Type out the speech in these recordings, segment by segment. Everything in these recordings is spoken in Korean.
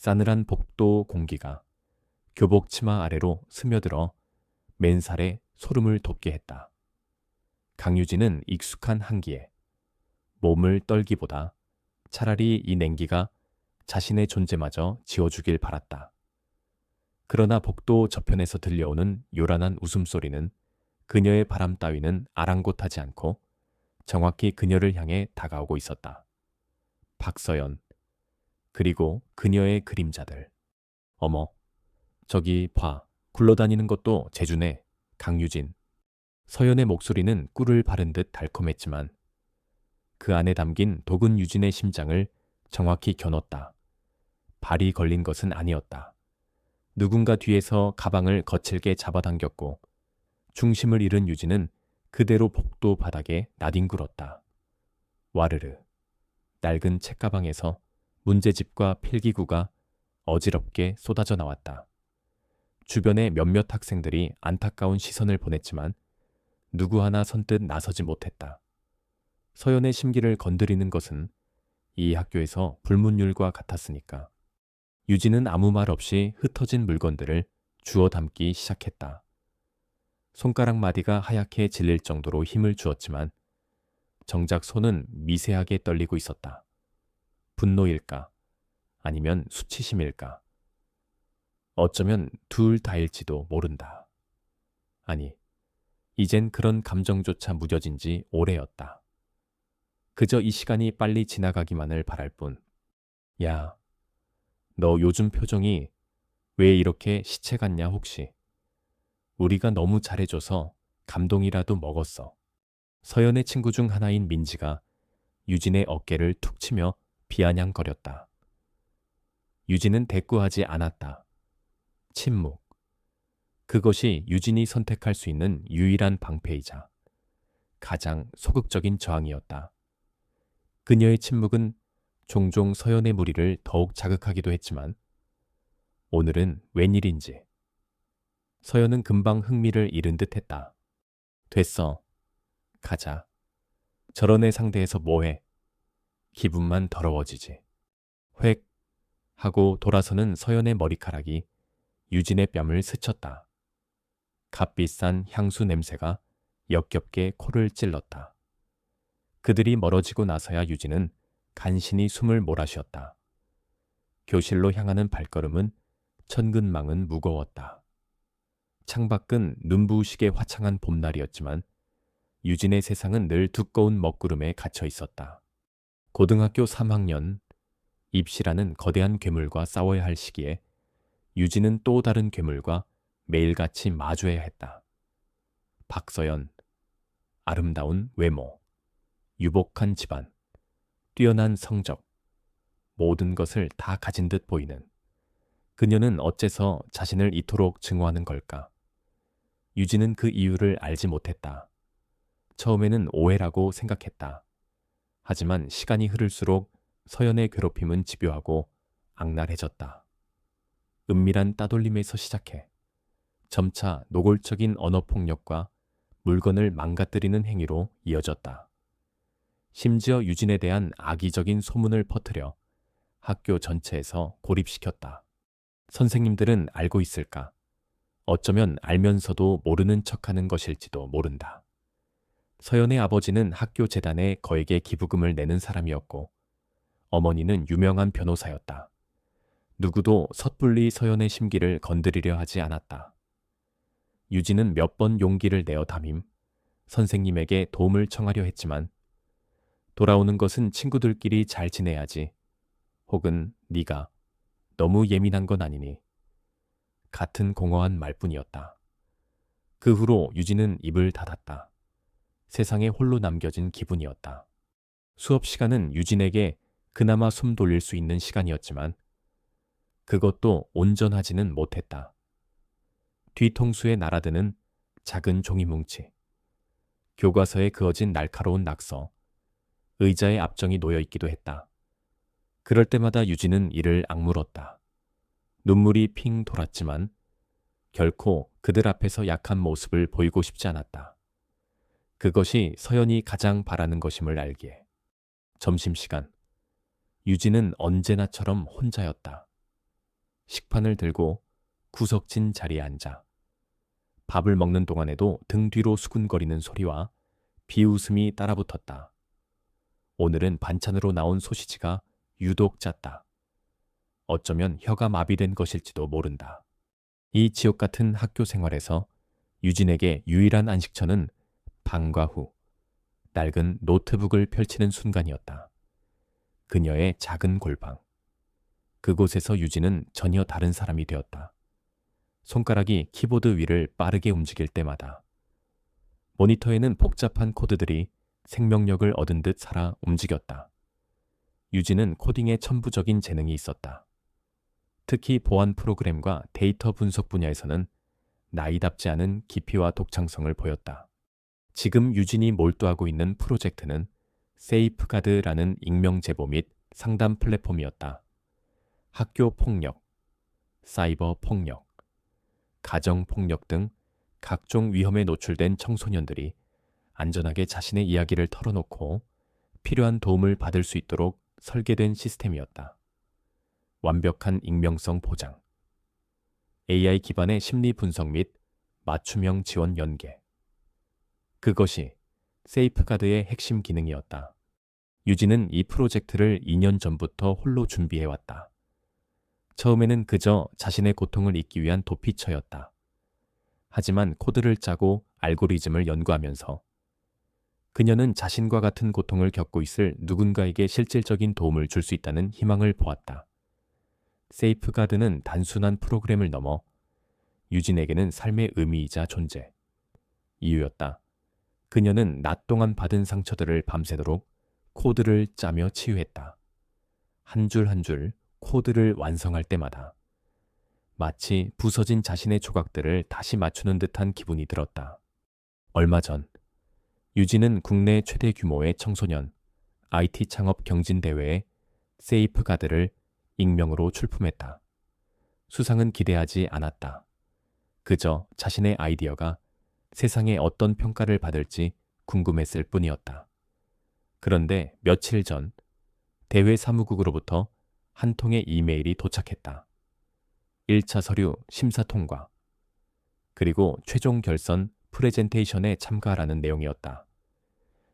싸늘한 복도 공기가 교복 치마 아래로 스며들어 맨살에 소름을 돋게 했다. 강유진은 익숙한 한기에 몸을 떨기보다 차라리 이 냉기가 자신의 존재마저 지워주길 바랐다. 그러나 복도 저편에서 들려오는 요란한 웃음소리는 그녀의 바람 따위는 아랑곳하지 않고 정확히 그녀를 향해 다가오고 있었다. 박서연, 그리고 그녀의 그림자들. 어머, 저기 봐, 굴러다니는 것도 재주네. 강유진. 서연의 목소리는 꿀을 바른 듯 달콤했지만 그 안에 담긴 독은 유진의 심장을 정확히 겨눴다. 발이 걸린 것은 아니었다. 누군가 뒤에서 가방을 거칠게 잡아당겼고 중심을 잃은 유진은 그대로 복도 바닥에 나뒹굴었다. 와르르. 낡은 책가방에서 문제집과 필기구가 어지럽게 쏟아져 나왔다. 주변에 몇몇 학생들이 안타까운 시선을 보냈지만 누구 하나 선뜻 나서지 못했다. 서연의 심기를 건드리는 것은 이 학교에서 불문율과 같았으니까. 유진은 아무 말 없이 흩어진 물건들을 주워 담기 시작했다. 손가락 마디가 하얗게 질릴 정도로 힘을 주었지만 정작 손은 미세하게 떨리고 있었다. 분노일까? 아니면 수치심일까? 어쩌면 둘 다일지도 모른다. 아니, 이젠 그런 감정조차 무뎌진 지 오래였다. 그저 이 시간이 빨리 지나가기만을 바랄 뿐. 야, 너 요즘 표정이 왜 이렇게 시체 같냐 혹시? 우리가 너무 잘해줘서 감동이라도 먹었어. 서연의 친구 중 하나인 민지가 유진의 어깨를 툭 치며 비아냥거렸다. 유진은 대꾸하지 않았다. 침묵. 그것이 유진이 선택할 수 있는 유일한 방패이자 가장 소극적인 저항이었다. 그녀의 침묵은 종종 서연의 무리를 더욱 자극하기도 했지만 오늘은 웬일인지 서연은 금방 흥미를 잃은 듯 했다. 됐어. 가자. 저런 애 상대해서 뭐해. 기분만 더러워지지. 획 하고 돌아서는 서연의 머리카락이 유진의 뺨을 스쳤다. 값비싼 향수 냄새가 역겹게 코를 찔렀다. 그들이 멀어지고 나서야 유진은 간신히 숨을 몰아쉬었다. 교실로 향하는 발걸음은 천근망은 무거웠다. 창밖은 눈부시게 화창한 봄날이었지만 유진의 세상은 늘 두꺼운 먹구름에 갇혀 있었다. 고등학교 3학년, 입시라는 거대한 괴물과 싸워야 할 시기에 유진은 또 다른 괴물과 매일같이 마주해야 했다. 박서연, 아름다운 외모, 유복한 집안, 뛰어난 성적, 모든 것을 다 가진 듯 보이는 그녀는 어째서 자신을 이토록 증오하는 걸까? 유진은 그 이유를 알지 못했다. 처음에는 오해라고 생각했다. 하지만 시간이 흐를수록 서연의 괴롭힘은 집요하고 악랄해졌다. 은밀한 따돌림에서 시작해 점차 노골적인 언어폭력과 물건을 망가뜨리는 행위로 이어졌다. 심지어 유진에 대한 악의적인 소문을 퍼뜨려 학교 전체에서 고립시켰다. 선생님들은 알고 있을까? 어쩌면 알면서도 모르는 척하는 것일지도 모른다. 서연의 아버지는 학교 재단에 거액의 기부금을 내는 사람이었고 어머니는 유명한 변호사였다. 누구도 섣불리 서연의 심기를 건드리려 하지 않았다. 유진은 몇 번 용기를 내어 담임 선생님에게 도움을 청하려 했지만 돌아오는 것은 친구들끼리 잘 지내야지. 혹은 네가 너무 예민한 건 아니니. 같은 공허한 말뿐이었다. 그 후로 유진은 입을 닫았다. 세상에 홀로 남겨진 기분이었다. 수업 시간은 유진에게 그나마 숨 돌릴 수 있는 시간이었지만 그것도 온전하지는 못했다. 뒤통수에 날아드는 작은 종이뭉치, 교과서에 그어진 날카로운 낙서, 의자에 압정이 놓여 있기도 했다. 그럴 때마다 유진은 이를 악물었다. 눈물이 핑 돌았지만 결코 그들 앞에서 약한 모습을 보이고 싶지 않았다. 그것이 서연이 가장 바라는 것임을 알기에. 점심시간, 유진은 언제나처럼 혼자였다. 식판을 들고 구석진 자리에 앉아 밥을 먹는 동안에도 등 뒤로 수군거리는 소리와 비웃음이 따라붙었다. 오늘은 반찬으로 나온 소시지가 유독 짰다. 어쩌면 혀가 마비된 것일지도 모른다. 이 지옥 같은 학교 생활에서 유진에게 유일한 안식처는 방과 후 낡은 노트북을 펼치는 순간이었다. 그녀의 작은 골방. 그곳에서 유진은 전혀 다른 사람이 되었다. 손가락이 키보드 위를 빠르게 움직일 때마다 모니터에는 복잡한 코드들이 생명력을 얻은 듯 살아 움직였다. 유진은 코딩에 천부적인 재능이 있었다. 특히 보안 프로그램과 데이터 분석 분야에서는 나이답지 않은 깊이와 독창성을 보였다. 지금 유진이 몰두하고 있는 프로젝트는 세이프가드라는 익명 제보 및 상담 플랫폼이었다. 학교 폭력, 사이버 폭력, 가정 폭력 등 각종 위험에 노출된 청소년들이 안전하게 자신의 이야기를 털어놓고 필요한 도움을 받을 수 있도록 설계된 시스템이었다. 완벽한 익명성 보장, AI 기반의 심리 분석 및 맞춤형 지원 연계. 그것이 세이프가드의 핵심 기능이었다. 유진은 이 프로젝트를 2년 전부터 홀로 준비해왔다. 처음에는 그저 자신의 고통을 잊기 위한 도피처였다. 하지만 코드를 짜고 알고리즘을 연구하면서 그녀는 자신과 같은 고통을 겪고 있을 누군가에게 실질적인 도움을 줄 수 있다는 희망을 보았다. 세이프가드는 단순한 프로그램을 넘어 유진에게는 삶의 의미이자 존재, 이유였다. 그녀는 낮 동안 받은 상처들을 밤새도록 코드를 짜며 치유했다. 한 줄 한 줄 코드를 완성할 때마다 마치 부서진 자신의 조각들을 다시 맞추는 듯한 기분이 들었다. 얼마 전 유진은 국내 최대 규모의 청소년 IT 창업 경진대회에 세이프가드를 익명으로 출품했다. 수상은 기대하지 않았다. 그저 자신의 아이디어가 세상에 어떤 평가를 받을지 궁금했을 뿐이었다. 그런데 며칠 전 대회 사무국으로부터 한 통의 이메일이 도착했다. 1차 서류 심사 통과, 그리고 최종 결선 프레젠테이션에 참가하라는 내용이었다.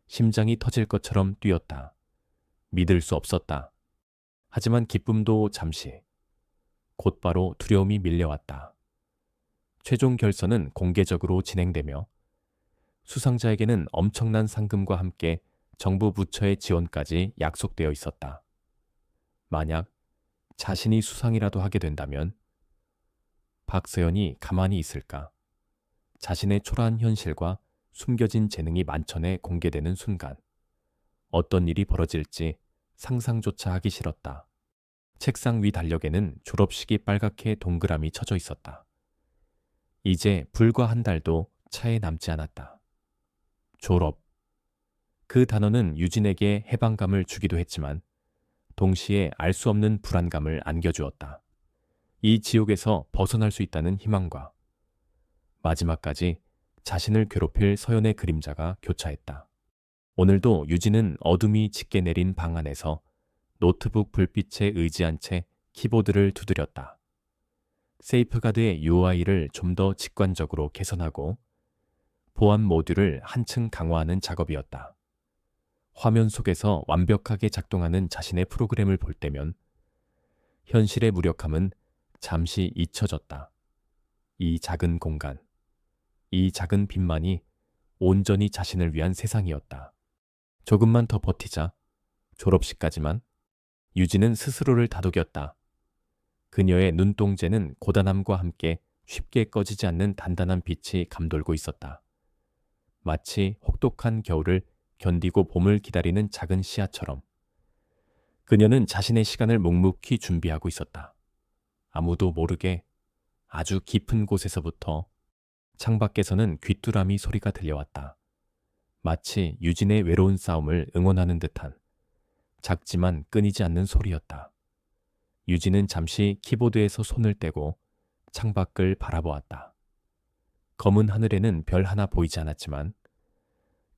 심장이 터질 것처럼 뛰었다. 믿을 수 없었다. 하지만 기쁨도 잠시, 곧바로 두려움이 밀려왔다. 최종 결선은 공개적으로 진행되며 수상자에게는 엄청난 상금과 함께 정부 부처의 지원까지 약속되어 있었다. 만약 자신이 수상이라도 하게 된다면 박서연이 가만히 있을까? 자신의 초라한 현실과 숨겨진 재능이 만천에 공개되는 순간 어떤 일이 벌어질지 상상조차 하기 싫었다. 책상 위 달력에는 졸업식이 빨갛게 동그라미 쳐져 있었다. 이제 불과 한 달도 차에 남지 않았다. 졸업. 그 단어는 유진에게 해방감을 주기도 했지만 동시에 알 수 없는 불안감을 안겨주었다. 이 지옥에서 벗어날 수 있다는 희망과 마지막까지 자신을 괴롭힐 서연의 그림자가 교차했다. 오늘도 유진은 어둠이 짙게 내린 방 안에서 노트북 불빛에 의지한 채 키보드를 두드렸다. 세이프가드의 UI를 좀 더 직관적으로 개선하고 보안 모듈을 한층 강화하는 작업이었다. 화면 속에서 완벽하게 작동하는 자신의 프로그램을 볼 때면 현실의 무력함은 잠시 잊혀졌다. 이 작은 공간, 이 작은 빛만이 온전히 자신을 위한 세상이었다. 조금만 더 버티자. 졸업식까지만. 유진은 스스로를 다독였다. 그녀의 눈동자는 고단함과 함께 쉽게 꺼지지 않는 단단한 빛이 감돌고 있었다. 마치 혹독한 겨울을 견디고 봄을 기다리는 작은 씨앗처럼. 그녀는 자신의 시간을 묵묵히 준비하고 있었다. 아무도 모르게 아주 깊은 곳에서부터 창밖에서는 귀뚜라미 소리가 들려왔다. 마치 유진의 외로운 싸움을 응원하는 듯한 작지만 끊이지 않는 소리였다. 유진은 잠시 키보드에서 손을 떼고 창밖을 바라보았다. 검은 하늘에는 별 하나 보이지 않았지만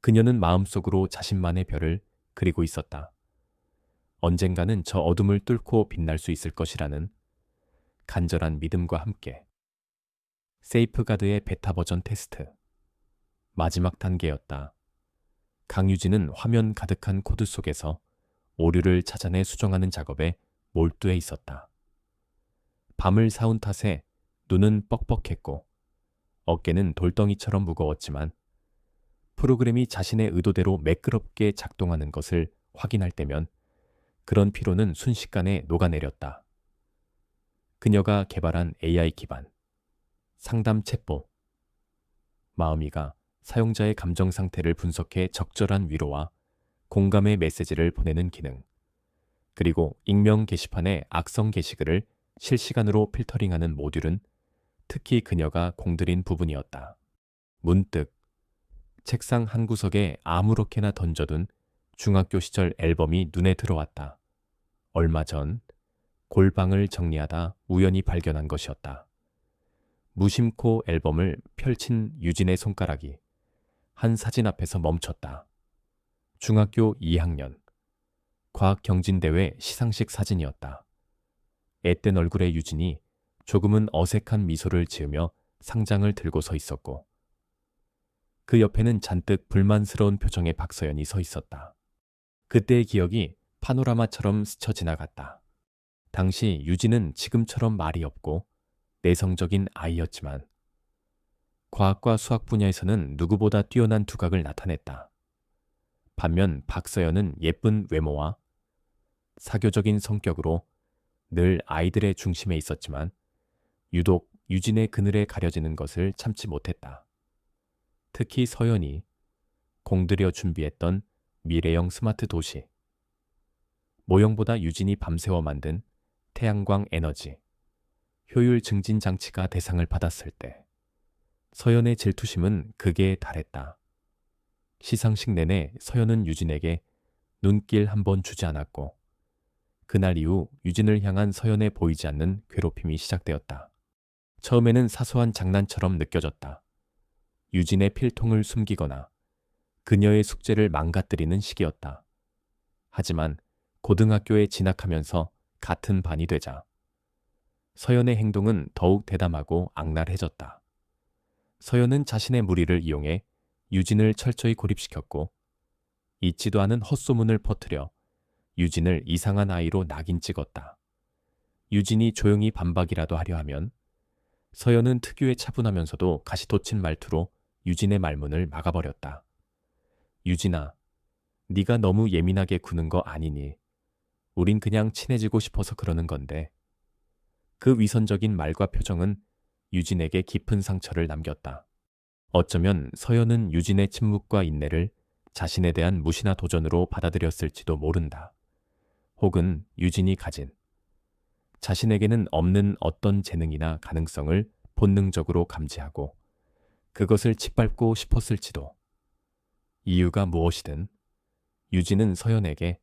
그녀는 마음속으로 자신만의 별을 그리고 있었다. 언젠가는 저 어둠을 뚫고 빛날 수 있을 것이라는 간절한 믿음과 함께. 세이프가드의 베타 버전 테스트. 마지막 단계였다. 강유진은 화면 가득한 코드 속에서 오류를 찾아내 수정하는 작업에 몰두해 있었다. 밤을 사운 탓에 눈은 뻑뻑했고 어깨는 돌덩이처럼 무거웠지만 프로그램이 자신의 의도대로 매끄럽게 작동하는 것을 확인할 때면 그런 피로는 순식간에 녹아내렸다. 그녀가 개발한 AI 기반 상담 챗봇. 마음이가 사용자의 감정 상태를 분석해 적절한 위로와 공감의 메시지를 보내는 기능, 그리고 익명 게시판의 악성 게시글을 실시간으로 필터링하는 모듈은 특히 그녀가 공들인 부분이었다. 문득 책상 한 구석에 아무렇게나 던져둔 중학교 시절 앨범이 눈에 들어왔다. 얼마 전 골방을 정리하다 우연히 발견한 것이었다. 무심코 앨범을 펼친 유진의 손가락이 한 사진 앞에서 멈췄다. 중학교 2학년 과학경진대회 시상식 사진이었다. 앳된 얼굴의 유진이 조금은 어색한 미소를 지으며 상장을 들고 서 있었고 그 옆에는 잔뜩 불만스러운 표정의 박서연이 서 있었다. 그때의 기억이 파노라마처럼 스쳐 지나갔다. 당시 유진은 지금처럼 말이 없고 내성적인 아이였지만 과학과 수학 분야에서는 누구보다 뛰어난 두각을 나타냈다. 반면 박서연은 예쁜 외모와 사교적인 성격으로 늘 아이들의 중심에 있었지만 유독 유진의 그늘에 가려지는 것을 참지 못했다. 특히 서연이 공들여 준비했던 미래형 스마트 도시, 모형보다 유진이 밤새워 만든 태양광 에너지, 효율 증진 장치가 대상을 받았을 때 서연의 질투심은 극에 달했다. 시상식 내내 서연은 유진에게 눈길 한 번 주지 않았고 그날 이후 유진을 향한 서연에 보이지 않는 괴롭힘이 시작되었다. 처음에는 사소한 장난처럼 느껴졌다. 유진의 필통을 숨기거나 그녀의 숙제를 망가뜨리는 시기였다. 하지만 고등학교에 진학하면서 같은 반이 되자 서연의 행동은 더욱 대담하고 악랄해졌다. 서연은 자신의 무리를 이용해 유진을 철저히 고립시켰고 있지도 않은 헛소문을 퍼뜨려 유진을 이상한 아이로 낙인 찍었다. 유진이 조용히 반박이라도 하려 하면 서연은 특유의 차분하면서도 가시돋친 말투로 유진의 말문을 막아버렸다. 유진아, 네가 너무 예민하게 구는 거 아니니? 우린 그냥 친해지고 싶어서 그러는 건데. 그 위선적인 말과 표정은 유진에게 깊은 상처를 남겼다. 어쩌면 서연은 유진의 침묵과 인내를 자신에 대한 무시나 도전으로 받아들였을지도 모른다. 혹은 유진이 가진 자신에게는 없는 어떤 재능이나 가능성을 본능적으로 감지하고 그것을 짓밟고 싶었을지도. 이유가 무엇이든 유진은 서연에게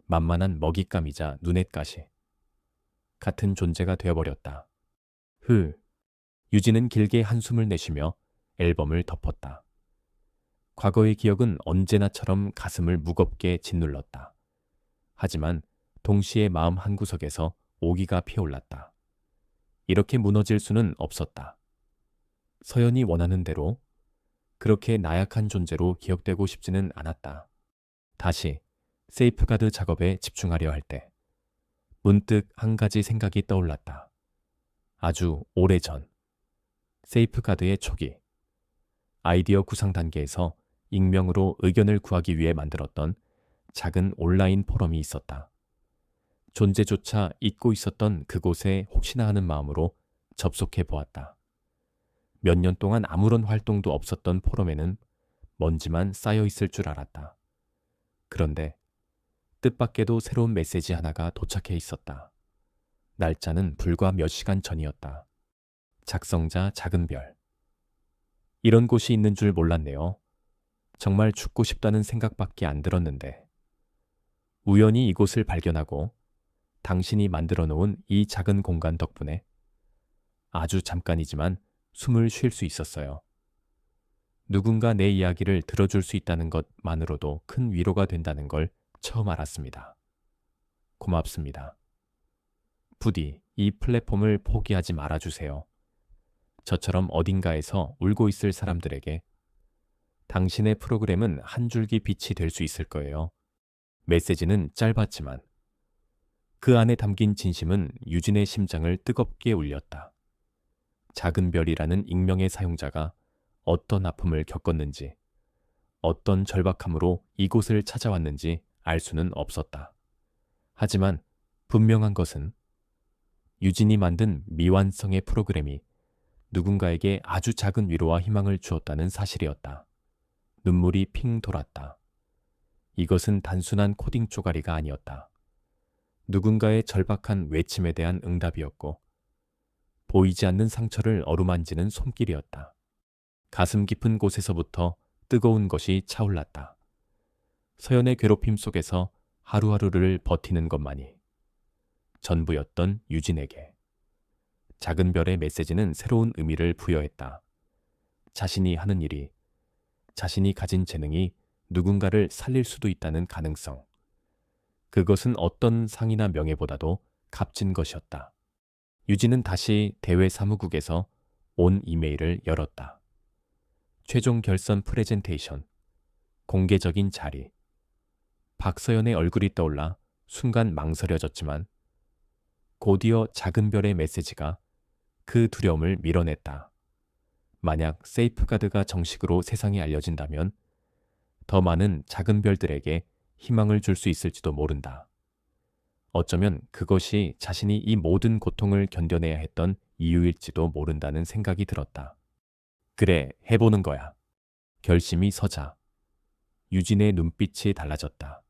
만만한 먹잇감이자 눈엣가시 같은 존재가 되어버렸다. 유진은 길게 한숨을 내쉬며 앨범을 덮었다. 과거의 기억은 언제나처럼 가슴을 무겁게 짓눌렀다. 하지만 동시에 마음 한구석에서 오기가 피어올랐다. 이렇게 무너질 수는 없었다. 서연이 원하는 대로 그렇게 나약한 존재로 기억되고 싶지는 않았다. 다시 세이프가드 작업에 집중하려 할 때 문득 한 가지 생각이 떠올랐다. 아주 오래전 세이프가드의 초기 아이디어 구상 단계에서 익명으로 의견을 구하기 위해 만들었던 작은 온라인 포럼이 있었다. 존재조차 잊고 있었던 그곳에 혹시나 하는 마음으로 접속해 보았다. 몇 년 동안 아무런 활동도 없었던 포럼에는 먼지만 쌓여 있을 줄 알았다. 그런데 뜻밖에도 새로운 메시지 하나가 도착해 있었다. 날짜는 불과 몇 시간 전이었다. 작성자 작은 별. 이런 곳이 있는 줄 몰랐네요. 정말 죽고 싶다는 생각밖에 안 들었는데. 우연히 이곳을 발견하고 당신이 만들어 놓은 이 작은 공간 덕분에 아주 잠깐이지만 숨을 쉴 수 있었어요. 누군가 내 이야기를 들어줄 수 있다는 것만으로도 큰 위로가 된다는 걸 처음 알았습니다. 고맙습니다. 부디 이 플랫폼을 포기하지 말아주세요. 저처럼 어딘가에서 울고 있을 사람들에게 당신의 프로그램은 한 줄기 빛이 될 수 있을 거예요. 메시지는 짧았지만 그 안에 담긴 진심은 유진의 심장을 뜨겁게 울렸다. 작은 별이라는 익명의 사용자가 어떤 아픔을 겪었는지, 어떤 절박함으로 이곳을 찾아왔는지 알 수는 없었다. 하지만 분명한 것은 유진이 만든 미완성의 프로그램이 누군가에게 아주 작은 위로와 희망을 주었다는 사실이었다. 눈물이 핑 돌았다. 이것은 단순한 코딩 쪼가리가 아니었다. 누군가의 절박한 외침에 대한 응답이었고 보이지 않는 상처를 어루만지는 손길이었다. 가슴 깊은 곳에서부터 뜨거운 것이 차올랐다. 서연의 괴롭힘 속에서 하루하루를 버티는 것만이 전부였던 유진에게. 작은 별의 메시지는 새로운 의미를 부여했다. 자신이 하는 일이, 자신이 가진 재능이 누군가를 살릴 수도 있다는 가능성. 그것은 어떤 상이나 명예보다도 값진 것이었다. 유진은 다시 대외 사무국에서 온 이메일을 열었다. 최종 결선 프레젠테이션, 공개적인 자리. 박서연의 얼굴이 떠올라 순간 망설여졌지만 곧이어 작은 별의 메시지가 그 두려움을 밀어냈다. 만약 세이프가드가 정식으로 세상에 알려진다면 더 많은 작은 별들에게 희망을 줄 수 있을지도 모른다. 어쩌면 그것이 자신이 이 모든 고통을 견뎌내야 했던 이유일지도 모른다는 생각이 들었다. 그래, 해보는 거야. 결심이 서자 유진의 눈빛이 달라졌다.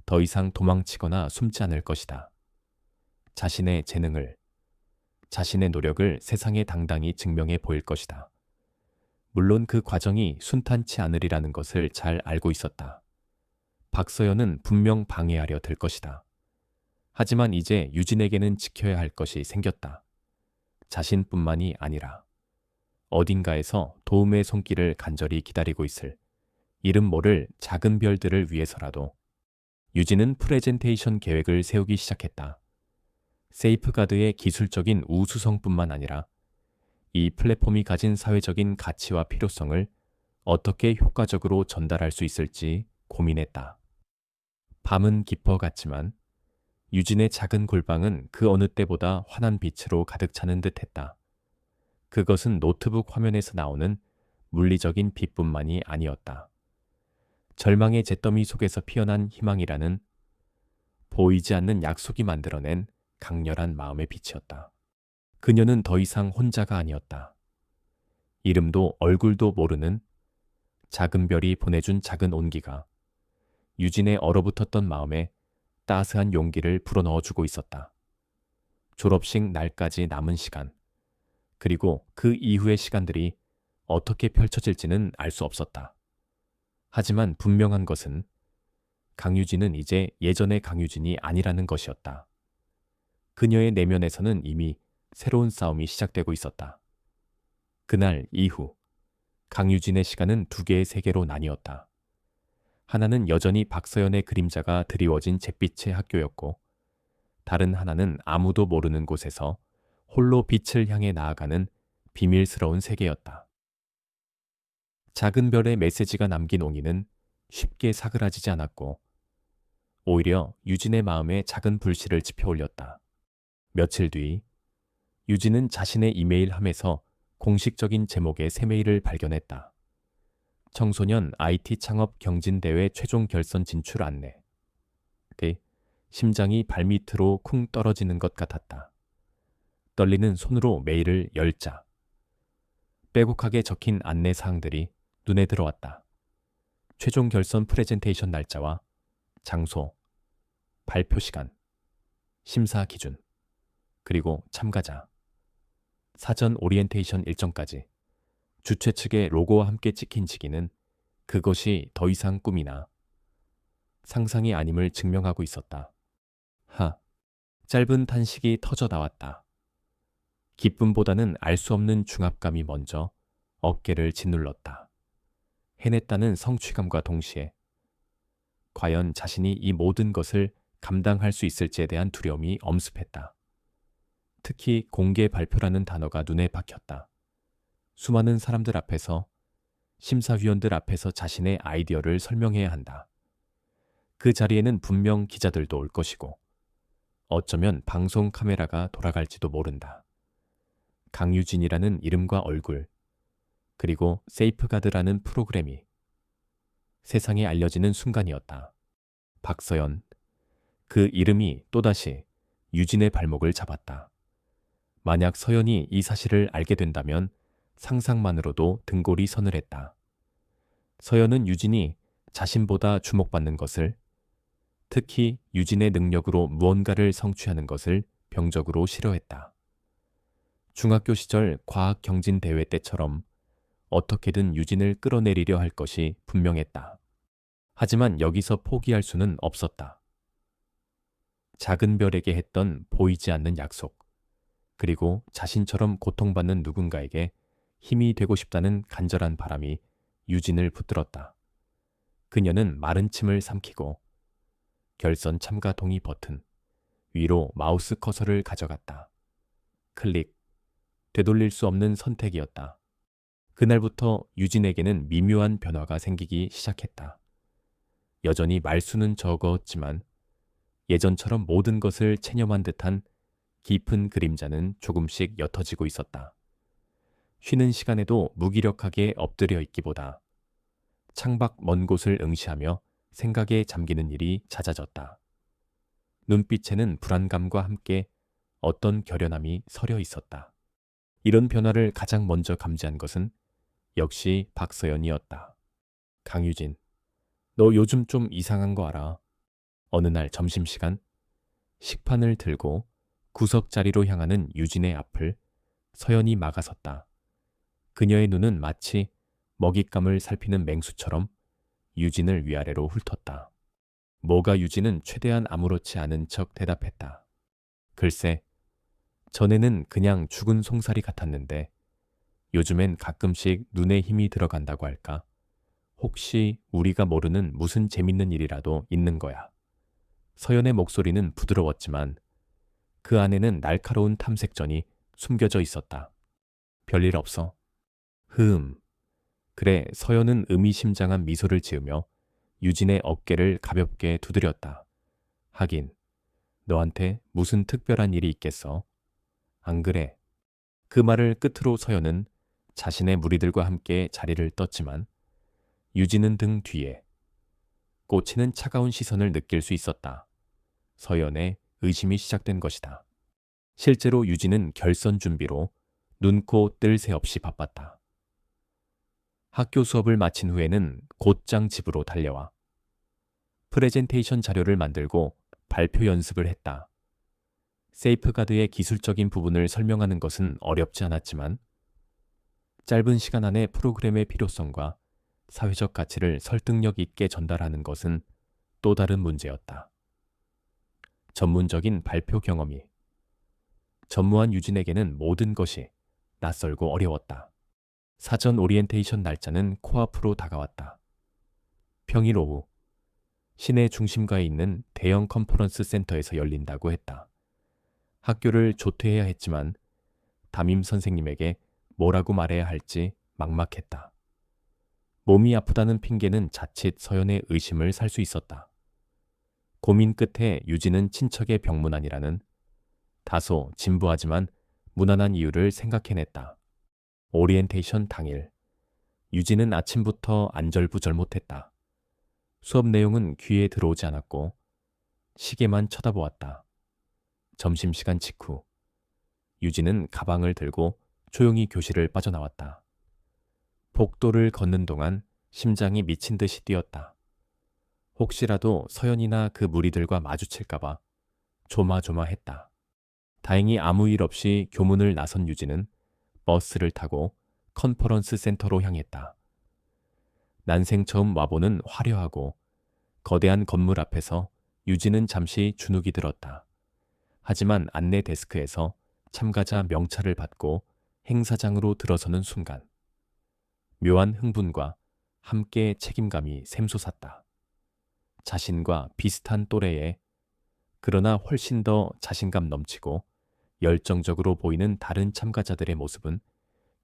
더 이상 도망치거나 숨지 않을 것이다. 자신의 재능을, 자신의 노력을 세상에 당당히 증명해 보일 것이다. 물론 그 과정이 순탄치 않으리라는 것을 잘 알고 있었다. 박서연은 분명 방해하려 들 것이다. 하지만 이제 유진에게는 지켜야 할 것이 생겼다. 자신뿐만이 아니라 어딘가에서 도움의 손길을 간절히 기다리고 있을 이름 모를 작은 별들을 위해서라도. 유진은 프레젠테이션 계획을 세우기 시작했다. 세이프가드의 기술적인 우수성뿐만 아니라 이 플랫폼이 가진 사회적인 가치와 필요성을 어떻게 효과적으로 전달할 수 있을지 고민했다. 밤은 깊어갔지만 유진의 작은 골방은 그 어느 때보다 환한 빛으로 가득 차는 듯했다. 그것은 노트북 화면에서 나오는 물리적인 빛뿐만이 아니었다. 절망의 잿더미 속에서 피어난 희망이라는 보이지 않는 약속이 만들어낸 강렬한 마음의 빛이었다. 그녀는 더 이상 혼자가 아니었다. 이름도 얼굴도 모르는 작은 별이 보내준 작은 온기가 유진의 얼어붙었던 마음에 따스한 용기를 불어넣어주고 있었다. 졸업식 날까지 남은 시간, 그리고 그 이후의 시간들이 어떻게 펼쳐질지는 알 수 없었다. 하지만 분명한 것은 강유진은 이제 예전의 강유진이 아니라는 것이었다. 그녀의 내면에서는 이미 새로운 싸움이 시작되고 있었다. 그날 이후 강유진의 시간은 두 개의 세계로 나뉘었다. 하나는 여전히 박서연의 그림자가 드리워진 잿빛의 학교였고 다른 하나는 아무도 모르는 곳에서 홀로 빛을 향해 나아가는 비밀스러운 세계였다. 작은 별의 메시지가 남긴 옹이는 쉽게 사그라지지 않았고 오히려 유진의 마음에 작은 불씨를 지펴올렸다. 며칠 뒤 유진은 자신의 이메일함에서 공식적인 제목의 새 메일을 발견했다. 청소년 IT 창업 경진대회 최종 결선 진출 안내. 심장이 발밑으로 쿵 떨어지는 것 같았다. 떨리는 손으로 메일을 열자 빼곡하게 적힌 안내 사항들이 눈에 들어왔다. 최종 결선 프레젠테이션 날짜와 장소, 발표 시간, 심사 기준, 그리고 참가자, 사전 오리엔테이션 일정까지 주최 측의 로고와 함께 찍힌 시기는 그것이 더 이상 꿈이나 상상이 아님을 증명하고 있었다. 짧은 탄식이 터져 나왔다. 기쁨보다는 알 수 없는 중압감이 먼저 어깨를 짓눌렀다. 해냈다는 성취감과 동시에 과연 자신이 이 모든 것을 감당할 수 있을지에 대한 두려움이 엄습했다. 특히 공개 발표라는 단어가 눈에 박혔다. 수많은 사람들 앞에서, 심사위원들 앞에서 자신의 아이디어를 설명해야 한다. 그 자리에는 분명 기자들도 올 것이고, 어쩌면 방송 카메라가 돌아갈지도 모른다. 강유진이라는 이름과 얼굴, 그리고 세이프가드라는 프로그램이 세상에 알려지는 순간이었다. 박서연, 그 이름이 또다시 유진의 발목을 잡았다. 만약 서연이 이 사실을 알게 된다면 상상만으로도 등골이 서늘했다. 서연은 유진이 자신보다 주목받는 것을, 특히 유진의 능력으로 무언가를 성취하는 것을 병적으로 싫어했다. 중학교 시절 과학 경진 대회 때처럼 어떻게든 유진을 끌어내리려 할 것이 분명했다. 하지만 여기서 포기할 수는 없었다. 작은 별에게 했던 보이지 않는 약속, 그리고 자신처럼 고통받는 누군가에게 힘이 되고 싶다는 간절한 바람이 유진을 붙들었다. 그녀는 마른 침을 삼키고 결선 참가 동의 버튼 위로 마우스 커서를 가져갔다. 클릭, 되돌릴 수 없는 선택이었다. 그날부터 유진에게는 미묘한 변화가 생기기 시작했다. 여전히 말수는 적었지만 예전처럼 모든 것을 체념한 듯한 깊은 그림자는 조금씩 옅어지고 있었다. 쉬는 시간에도 무기력하게 엎드려 있기보다 창밖 먼 곳을 응시하며 생각에 잠기는 일이 잦아졌다. 눈빛에는 불안감과 함께 어떤 결연함이 서려 있었다. 이런 변화를 가장 먼저 감지한 것은 역시 박서연이었다. 강유진, 너 요즘 좀 이상한 거 알아? 어느 날 점심시간, 식판을 들고 구석 자리로 향하는 유진의 앞을 서연이 막아섰다. 그녀의 눈은 마치 먹잇감을 살피는 맹수처럼 유진을 위아래로 훑었다. 뭐가 유진은 최대한 아무렇지 않은 척 대답했다. 글쎄, 전에는 그냥 죽은 송사리 같았는데 요즘엔 가끔씩 눈에 힘이 들어간다고 할까? 혹시 우리가 모르는 무슨 재밌는 일이라도 있는 거야. 서연의 목소리는 부드러웠지만 그 안에는 날카로운 탐색전이 숨겨져 있었다. 별일 없어. 그래, 서연은 의미심장한 미소를 지으며 유진의 어깨를 가볍게 두드렸다. 하긴, 너한테 무슨 특별한 일이 있겠어? 안 그래? 그 말을 끝으로 서연은 자신의 무리들과 함께 자리를 떴지만 유진은 등 뒤에 꽂히는 차가운 시선을 느낄 수 있었다. 서연의 의심이 시작된 것이다. 실제로 유진은 결선 준비로 눈코 뜰 새 없이 바빴다. 학교 수업을 마친 후에는 곧장 집으로 달려와 프레젠테이션 자료를 만들고 발표 연습을 했다. 세이프가드의 기술적인 부분을 설명하는 것은 어렵지 않았지만 짧은 시간 안에 프로그램의 필요성과 사회적 가치를 설득력 있게 전달하는 것은 또 다른 문제였다. 전문적인 발표 경험이 전무한 유진에게는 모든 것이 낯설고 어려웠다. 사전 오리엔테이션 날짜는 코앞으로 다가왔다. 평일 오후 시내 중심가에 있는 대형 컨퍼런스 센터에서 열린다고 했다. 학교를 조퇴해야 했지만 담임 선생님에게 뭐라고 말해야 할지 막막했다. 몸이 아프다는 핑계는 자칫 서연의 의심을 살 수 있었다. 고민 끝에 유진은 친척의 병문안이라는 다소 진부하지만 무난한 이유를 생각해냈다. 오리엔테이션 당일, 유진은 아침부터 안절부절 못했다. 수업 내용은 귀에 들어오지 않았고 시계만 쳐다보았다. 점심시간 직후, 유진은 가방을 들고 조용히 교실을 빠져나왔다. 복도를 걷는 동안 심장이 미친 듯이 뛰었다. 혹시라도 서연이나 그 무리들과 마주칠까봐 조마조마했다. 다행히 아무 일 없이 교문을 나선 유진은 버스를 타고 컨퍼런스 센터로 향했다. 난생 처음 와보는 화려하고 거대한 건물 앞에서 유진은 잠시 주눅이 들었다. 하지만 안내 데스크에서 참가자 명찰을 받고 행사장으로 들어서는 순간 묘한 흥분과 함께 책임감이 샘솟았다. 자신과 비슷한 또래의, 그러나 훨씬 더 자신감 넘치고 열정적으로 보이는 다른 참가자들의 모습은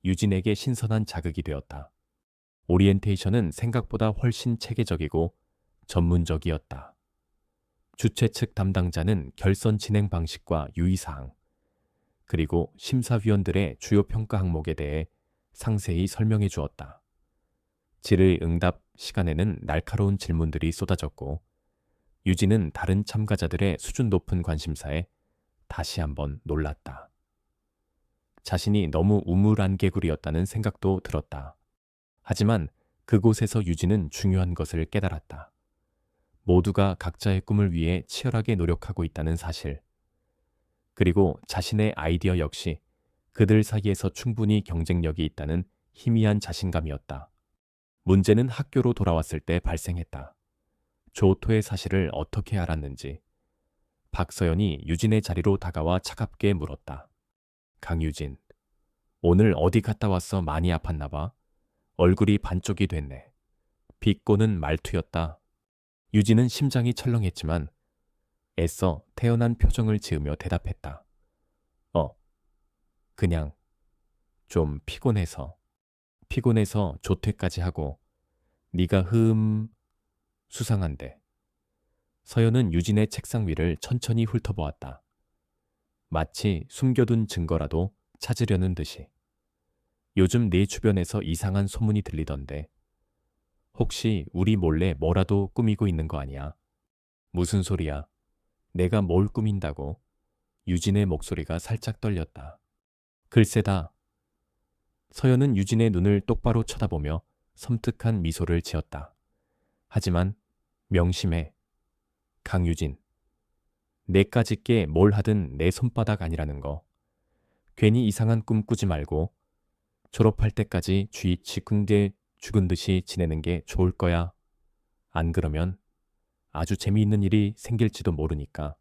유진에게 신선한 자극이 되었다. 오리엔테이션은 생각보다 훨씬 체계적이고 전문적이었다. 주최 측 담당자는 결선 진행 방식과 유의사항, 그리고 심사위원들의 주요 평가 항목에 대해 상세히 설명해 주었다. 질의 응답 시간에는 날카로운 질문들이 쏟아졌고, 유진은 다른 참가자들의 수준 높은 관심사에 다시 한번 놀랐다. 자신이 너무 우물안 개구리였다는 생각도 들었다. 하지만 그곳에서 유진은 중요한 것을 깨달았다. 모두가 각자의 꿈을 위해 치열하게 노력하고 있다는 사실. 그리고 자신의 아이디어 역시 그들 사이에서 충분히 경쟁력이 있다는 희미한 자신감이었다. 문제는 학교로 돌아왔을 때 발생했다. 조토의 사실을 어떻게 알았는지 박서연이 유진의 자리로 다가와 차갑게 물었다. 강유진, 오늘 어디 갔다 왔어? 많이 아팠나 봐. 얼굴이 반쪽이 됐네. 비꼬는 말투였다. 유진은 심장이 철렁했지만 애써 태연한 표정을 지으며 대답했다. 그냥 좀 피곤해서 조퇴까지 하고. 네가 수상한데. 서연은 유진의 책상 위를 천천히 훑어보았다. 마치 숨겨둔 증거라도 찾으려는 듯이. 요즘 네 주변에서 이상한 소문이 들리던데. 혹시 우리 몰래 뭐라도 꾸미고 있는 거 아니야? 무슨 소리야? 내가 뭘 꾸민다고? 유진의 목소리가 살짝 떨렸다. 글쎄다. 서연은 유진의 눈을 똑바로 쳐다보며 섬뜩한 미소를 지었다. 하지만 명심해. 강유진. 내까짓 게 뭘 하든 내 손바닥 아니라는 거. 괜히 이상한 꿈 꾸지 말고 졸업할 때까지 쥐kun대 죽은 듯이 지내는 게 좋을 거야. 안 그러면 아주 재미있는 일이 생길지도 모르니까.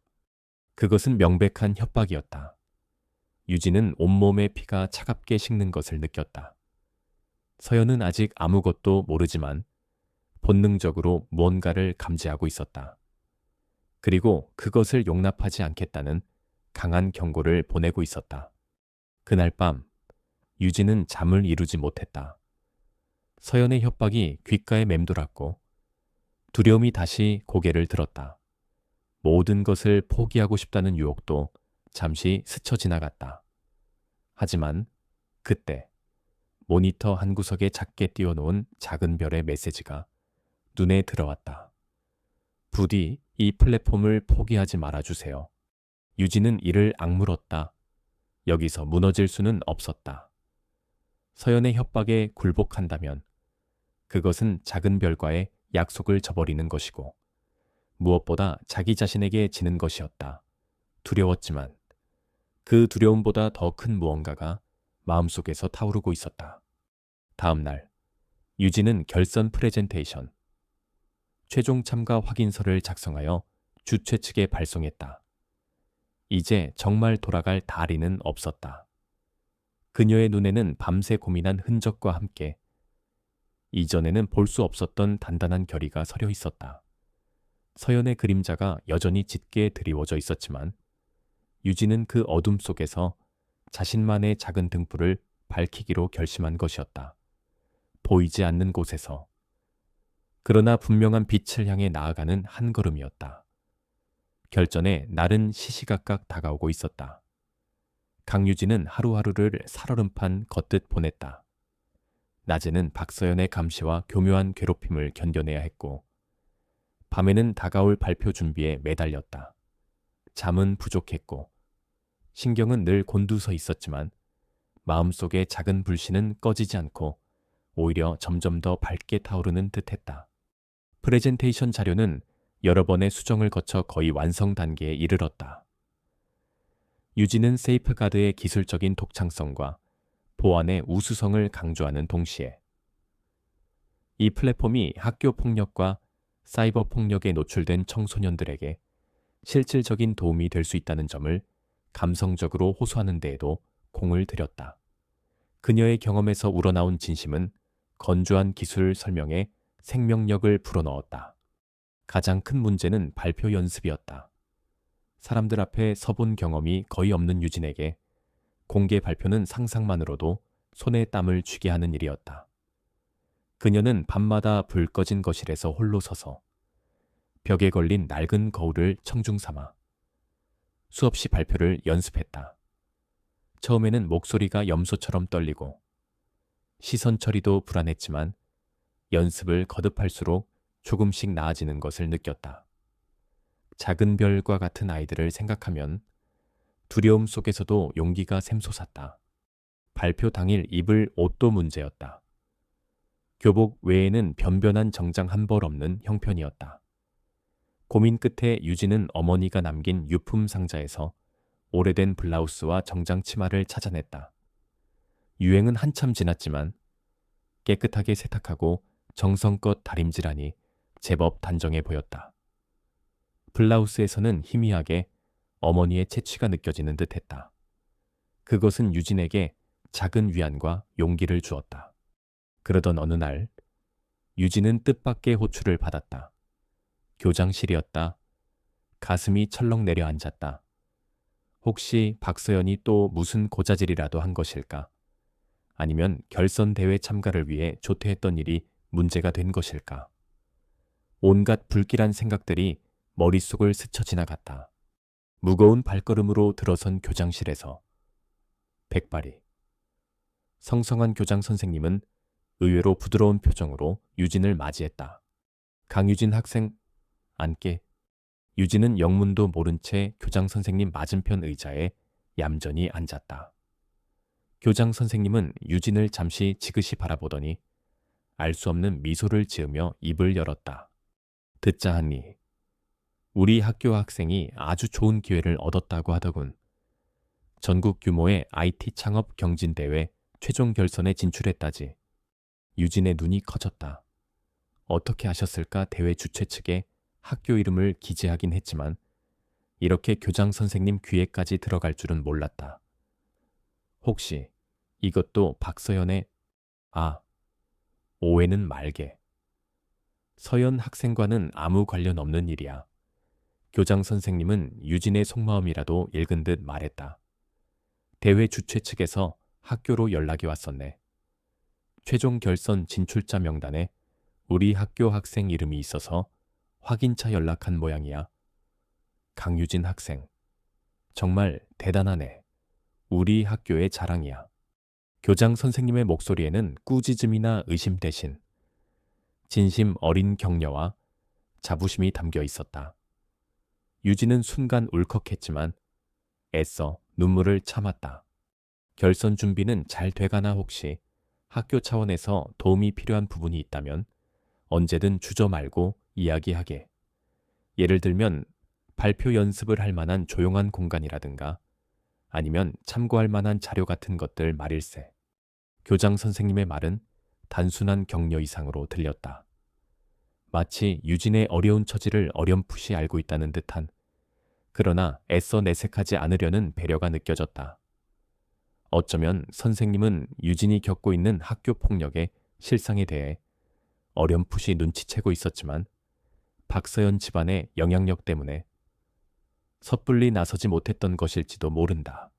그것은 명백한 협박이었다. 유진은 온몸의 피가 차갑게 식는 것을 느꼈다. 서연은 아직 아무것도 모르지만 본능적으로 무언가를 감지하고 있었다. 그리고 그것을 용납하지 않겠다는 강한 경고를 보내고 있었다. 그날 밤 유진은 잠을 이루지 못했다. 서연의 협박이 귓가에 맴돌았고 두려움이 다시 고개를 들었다. 모든 것을 포기하고 싶다는 유혹도 잠시 스쳐 지나갔다. 하지만 그때 모니터 한 구석에 작게 띄워놓은 작은 별의 메시지가 눈에 들어왔다. 부디 이 플랫폼을 포기하지 말아주세요. 유진은 이를 악물었다. 여기서 무너질 수는 없었다. 서연의 협박에 굴복한다면 그것은 작은 별과의 약속을 저버리는 것이고 무엇보다 자기 자신에게 지는 것이었다. 두려웠지만 그 두려움보다 더 큰 무언가가 마음속에서 타오르고 있었다. 다음 날 유진은 결선 프레젠테이션, 최종 참가 확인서를 작성하여 주최 측에 발송했다. 이제 정말 돌아갈 다리는 없었다. 그녀의 눈에는 밤새 고민한 흔적과 함께 이전에는 볼 수 없었던 단단한 결의가 서려 있었다. 서연의 그림자가 여전히 짙게 드리워져 있었지만 유진은 그 어둠 속에서 자신만의 작은 등불을 밝히기로 결심한 것이었다. 보이지 않는 곳에서. 그러나 분명한 빛을 향해 나아가는 한 걸음이었다. 결전의 날은 시시각각 다가오고 있었다. 강유진은 하루하루를 살얼음판 걷듯 보냈다. 낮에는 박서연의 감시와 교묘한 괴롭힘을 견뎌내야 했고 밤에는 다가올 발표 준비에 매달렸다. 잠은 부족했고 신경은 늘 곤두서 있었지만 마음속의 작은 불씨는 꺼지지 않고 오히려 점점 더 밝게 타오르는 듯했다. 프레젠테이션 자료는 여러 번의 수정을 거쳐 거의 완성 단계에 이르렀다. 유진은 세이프가드의 기술적인 독창성과 보안의 우수성을 강조하는 동시에 이 플랫폼이 학교 폭력과 사이버 폭력에 노출된 청소년들에게 실질적인 도움이 될 수 있다는 점을 감성적으로 호소하는 데에도 공을 들였다. 그녀의 경험에서 우러나온 진심은 건조한 기술 설명에 생명력을 불어넣었다. 가장 큰 문제는 발표 연습이었다. 사람들 앞에 서본 경험이 거의 없는 유진에게 공개 발표는 상상만으로도 손에 땀을 쥐게 하는 일이었다. 그녀는 밤마다 불 꺼진 거실에서 홀로 서서 벽에 걸린 낡은 거울을 청중 삼아 수없이 발표를 연습했다. 처음에는 목소리가 염소처럼 떨리고 시선 처리도 불안했지만 연습을 거듭할수록 조금씩 나아지는 것을 느꼈다. 작은 별과 같은 아이들을 생각하면 두려움 속에서도 용기가 샘솟았다. 발표 당일 입을 옷도 문제였다. 교복 외에는 변변한 정장 한 벌 없는 형편이었다. 고민 끝에 유진은 어머니가 남긴 유품 상자에서 오래된 블라우스와 정장 치마를 찾아냈다. 유행은 한참 지났지만 깨끗하게 세탁하고 정성껏 다림질하니 제법 단정해 보였다. 블라우스에서는 희미하게 어머니의 채취가 느껴지는 듯했다. 그것은 유진에게 작은 위안과 용기를 주었다. 그러던 어느 날 유진은 뜻밖의 호출을 받았다. 교장실이었다. 가슴이 철렁 내려앉았다. 혹시 박서연이 또 무슨 고자질이라도 한 것일까? 아니면 결선 대회 참가를 위해 조퇴했던 일이 문제가 된 것일까? 온갖 불길한 생각들이 머릿속을 스쳐 지나갔다. 무거운 발걸음으로 들어선 교장실에서 백발이. 성성한 교장 선생님은 의외로 부드러운 표정으로 유진을 맞이했다. 강유진 학생, 앉게. 유진은 영문도 모른 채 교장 선생님 맞은편 의자에 얌전히 앉았다. 교장 선생님은 유진을 잠시 지그시 바라보더니 알 수 없는 미소를 지으며 입을 열었다. 듣자 하니 우리 학교 학생이 아주 좋은 기회를 얻었다고 하더군. 전국 규모의 IT 창업 경진대회 최종 결선에 진출했다지. 유진의 눈이 커졌다. 어떻게 하셨을까 대회 주최 측에 학교 이름을 기재하긴 했지만 이렇게 교장 선생님 귀에까지 들어갈 줄은 몰랐다. 혹시 이것도 박서연의 오해는 말게. 서연 학생과는 아무 관련 없는 일이야. 교장 선생님은 유진의 속마음이라도 읽은 듯 말했다. 대회 주최 측에서 학교로 연락이 왔었네. 최종 결선 진출자 명단에 우리 학교 학생 이름이 있어서 확인차 연락한 모양이야. 강유진 학생. 정말 대단하네. 우리 학교의 자랑이야. 교장 선생님의 목소리에는 꾸짖음이나 의심 대신 진심 어린 격려와 자부심이 담겨 있었다. 유진은 순간 울컥했지만 애써 눈물을 참았다. 결선 준비는 잘 돼가나 혹시 학교 차원에서 도움이 필요한 부분이 있다면 언제든 주저 말고 이야기하게. 예를 들면 발표 연습을 할 만한 조용한 공간이라든가 아니면 참고할 만한 자료 같은 것들 말일세. 교장 선생님의 말은 단순한 격려 이상으로 들렸다. 마치 유진의 어려운 처지를 어렴풋이 알고 있다는 듯한 그러나 애써 내색하지 않으려는 배려가 느껴졌다. 어쩌면 선생님은 유진이 겪고 있는 학교 폭력의 실상에 대해 어렴풋이 눈치채고 있었지만 박서연 집안의 영향력 때문에 섣불리 나서지 못했던 것일지도 모른다.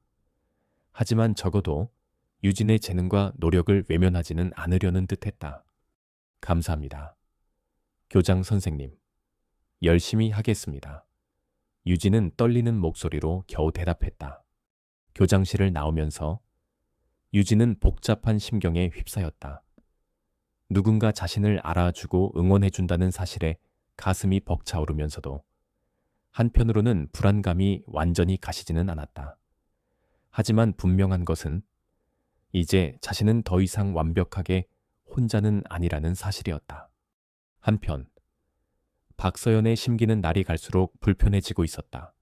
하지만 적어도 유진의 재능과 노력을 외면하지는 않으려는 듯했다. 감사합니다. 교장 선생님, 열심히 하겠습니다. 유진은 떨리는 목소리로 겨우 대답했다. 교장실을 나오면서 유진은 복잡한 심경에 휩싸였다. 누군가 자신을 알아주고 응원해준다는 사실에 가슴이 벅차오르면서도 한편으로는 불안감이 완전히 가시지는 않았다. 하지만 분명한 것은 이제 자신은 더 이상 완벽하게 혼자는 아니라는 사실이었다. 한편 박서연의 심기는 날이 갈수록 불편해지고 있었다.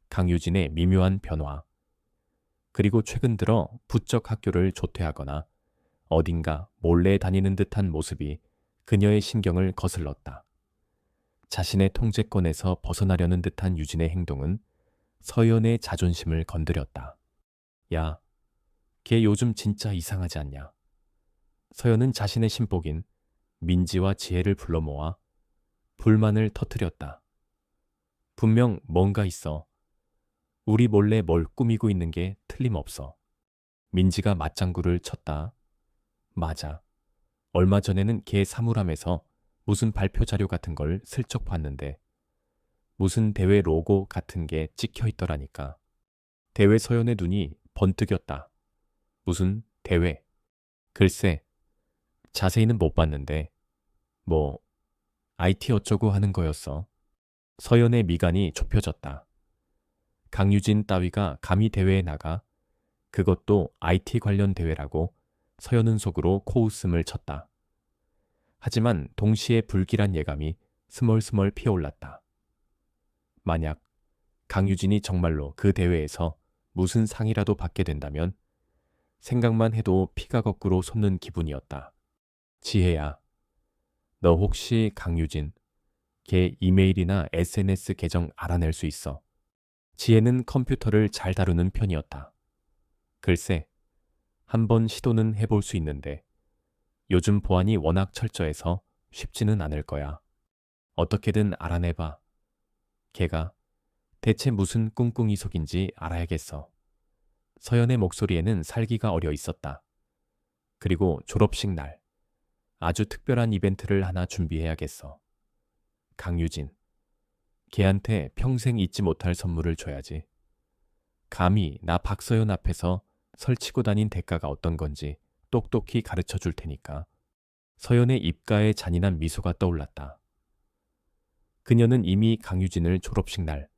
강유진의 미묘한 변화, 그리고 최근 들어 부쩍 학교를 조퇴하거나 어딘가 몰래 다니는 듯한 모습이 그녀의 신경을 거슬렀다. 자신의 통제권에서 벗어나려는 듯한 유진의 행동은 서연의 자존심을 건드렸다. 야, 걔 요즘 진짜 이상하지 않냐? 서연은 자신의 신복인 민지와 지혜를 불러 모아 불만을 터뜨렸다. 분명 뭔가 있어. 우리 몰래 뭘 꾸미고 있는 게 틀림없어. 민지가 맞장구를 쳤다. 맞아. 얼마 전에는 걔 사물함에서 무슨 발표 자료 같은 걸 슬쩍 봤는데 무슨 대회 로고 같은 게 찍혀 있더라니까. 대회 서연의 눈이 번뜩였다. 무슨 대회? 글쎄, 자세히는 못 봤는데 뭐 IT 어쩌고 하는 거였어. 서연의 미간이 좁혀졌다. 강유진 따위가 감히 대회에 나가 그것도 IT 관련 대회라고 서연은 속으로 코웃음을 쳤다. 하지만 동시에 불길한 예감이 스멀스멀 피어올랐다. 만약 강유진이 정말로 그 대회에서 무슨 상이라도 받게 된다면 생각만 해도 피가 거꾸로 솟는 기분이었다. 지혜야, 너 혹시 강유진, 걔 이메일이나 SNS 계정 알아낼 수 있어? 지혜는 컴퓨터를 잘 다루는 편이었다. 글쎄, 한번 시도는 해볼 수 있는데 요즘 보안이 워낙 철저해서 쉽지는 않을 거야. 어떻게든 알아내봐. 걔가 대체 무슨 꿍꿍이 속인지 알아야겠어. 서연의 목소리에는 살기가 어려 있었다. 그리고 졸업식 날, 아주 특별한 이벤트를 하나 준비해야겠어. 강유진, 걔한테 평생 잊지 못할 선물을 줘야지. 감히 나 박서연 앞에서 설치고 다닌 대가가 어떤 건지 똑똑히 가르쳐 줄 테니까. 서연의 입가에 잔인한 미소가 떠올랐다. 그녀는 이미 강유진을 졸업식 날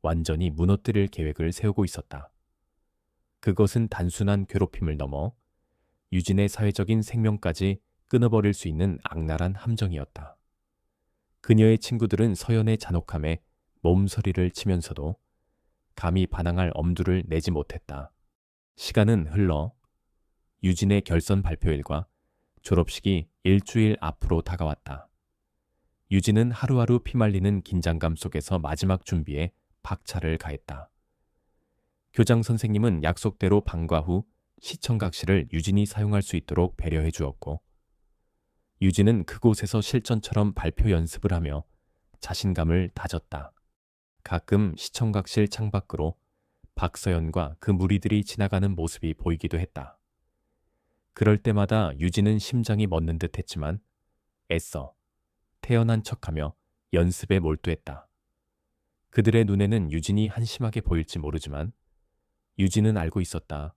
완전히 무너뜨릴 계획을 세우고 있었다. 그것은 단순한 괴롭힘을 넘어 유진의 사회적인 생명까지 끊어버릴 수 있는 악랄한 함정이었다. 그녀의 친구들은 서연의 잔혹함에 몸서리를 치면서도 감히 반항할 엄두를 내지 못했다. 시간은 흘러 유진의 결선 발표일과 졸업식이 일주일 앞으로 다가왔다. 유진은 하루하루 피말리는 긴장감 속에서 마지막 준비에 박차를 가했다. 교장 선생님은 약속대로 방과 후 시청각실을 유진이 사용할 수 있도록 배려해 주었고 유진은 그곳에서 실전처럼 발표 연습을 하며 자신감을 다졌다. 가끔 시청각실 창밖으로 박서연과 그 무리들이 지나가는 모습이 보이기도 했다. 그럴 때마다 유진은 심장이 멎는 듯 했지만 애써 태연한 척하며 연습에 몰두했다. 그들의 눈에는 유진이 한심하게 보일지 모르지만 유진은 알고 있었다.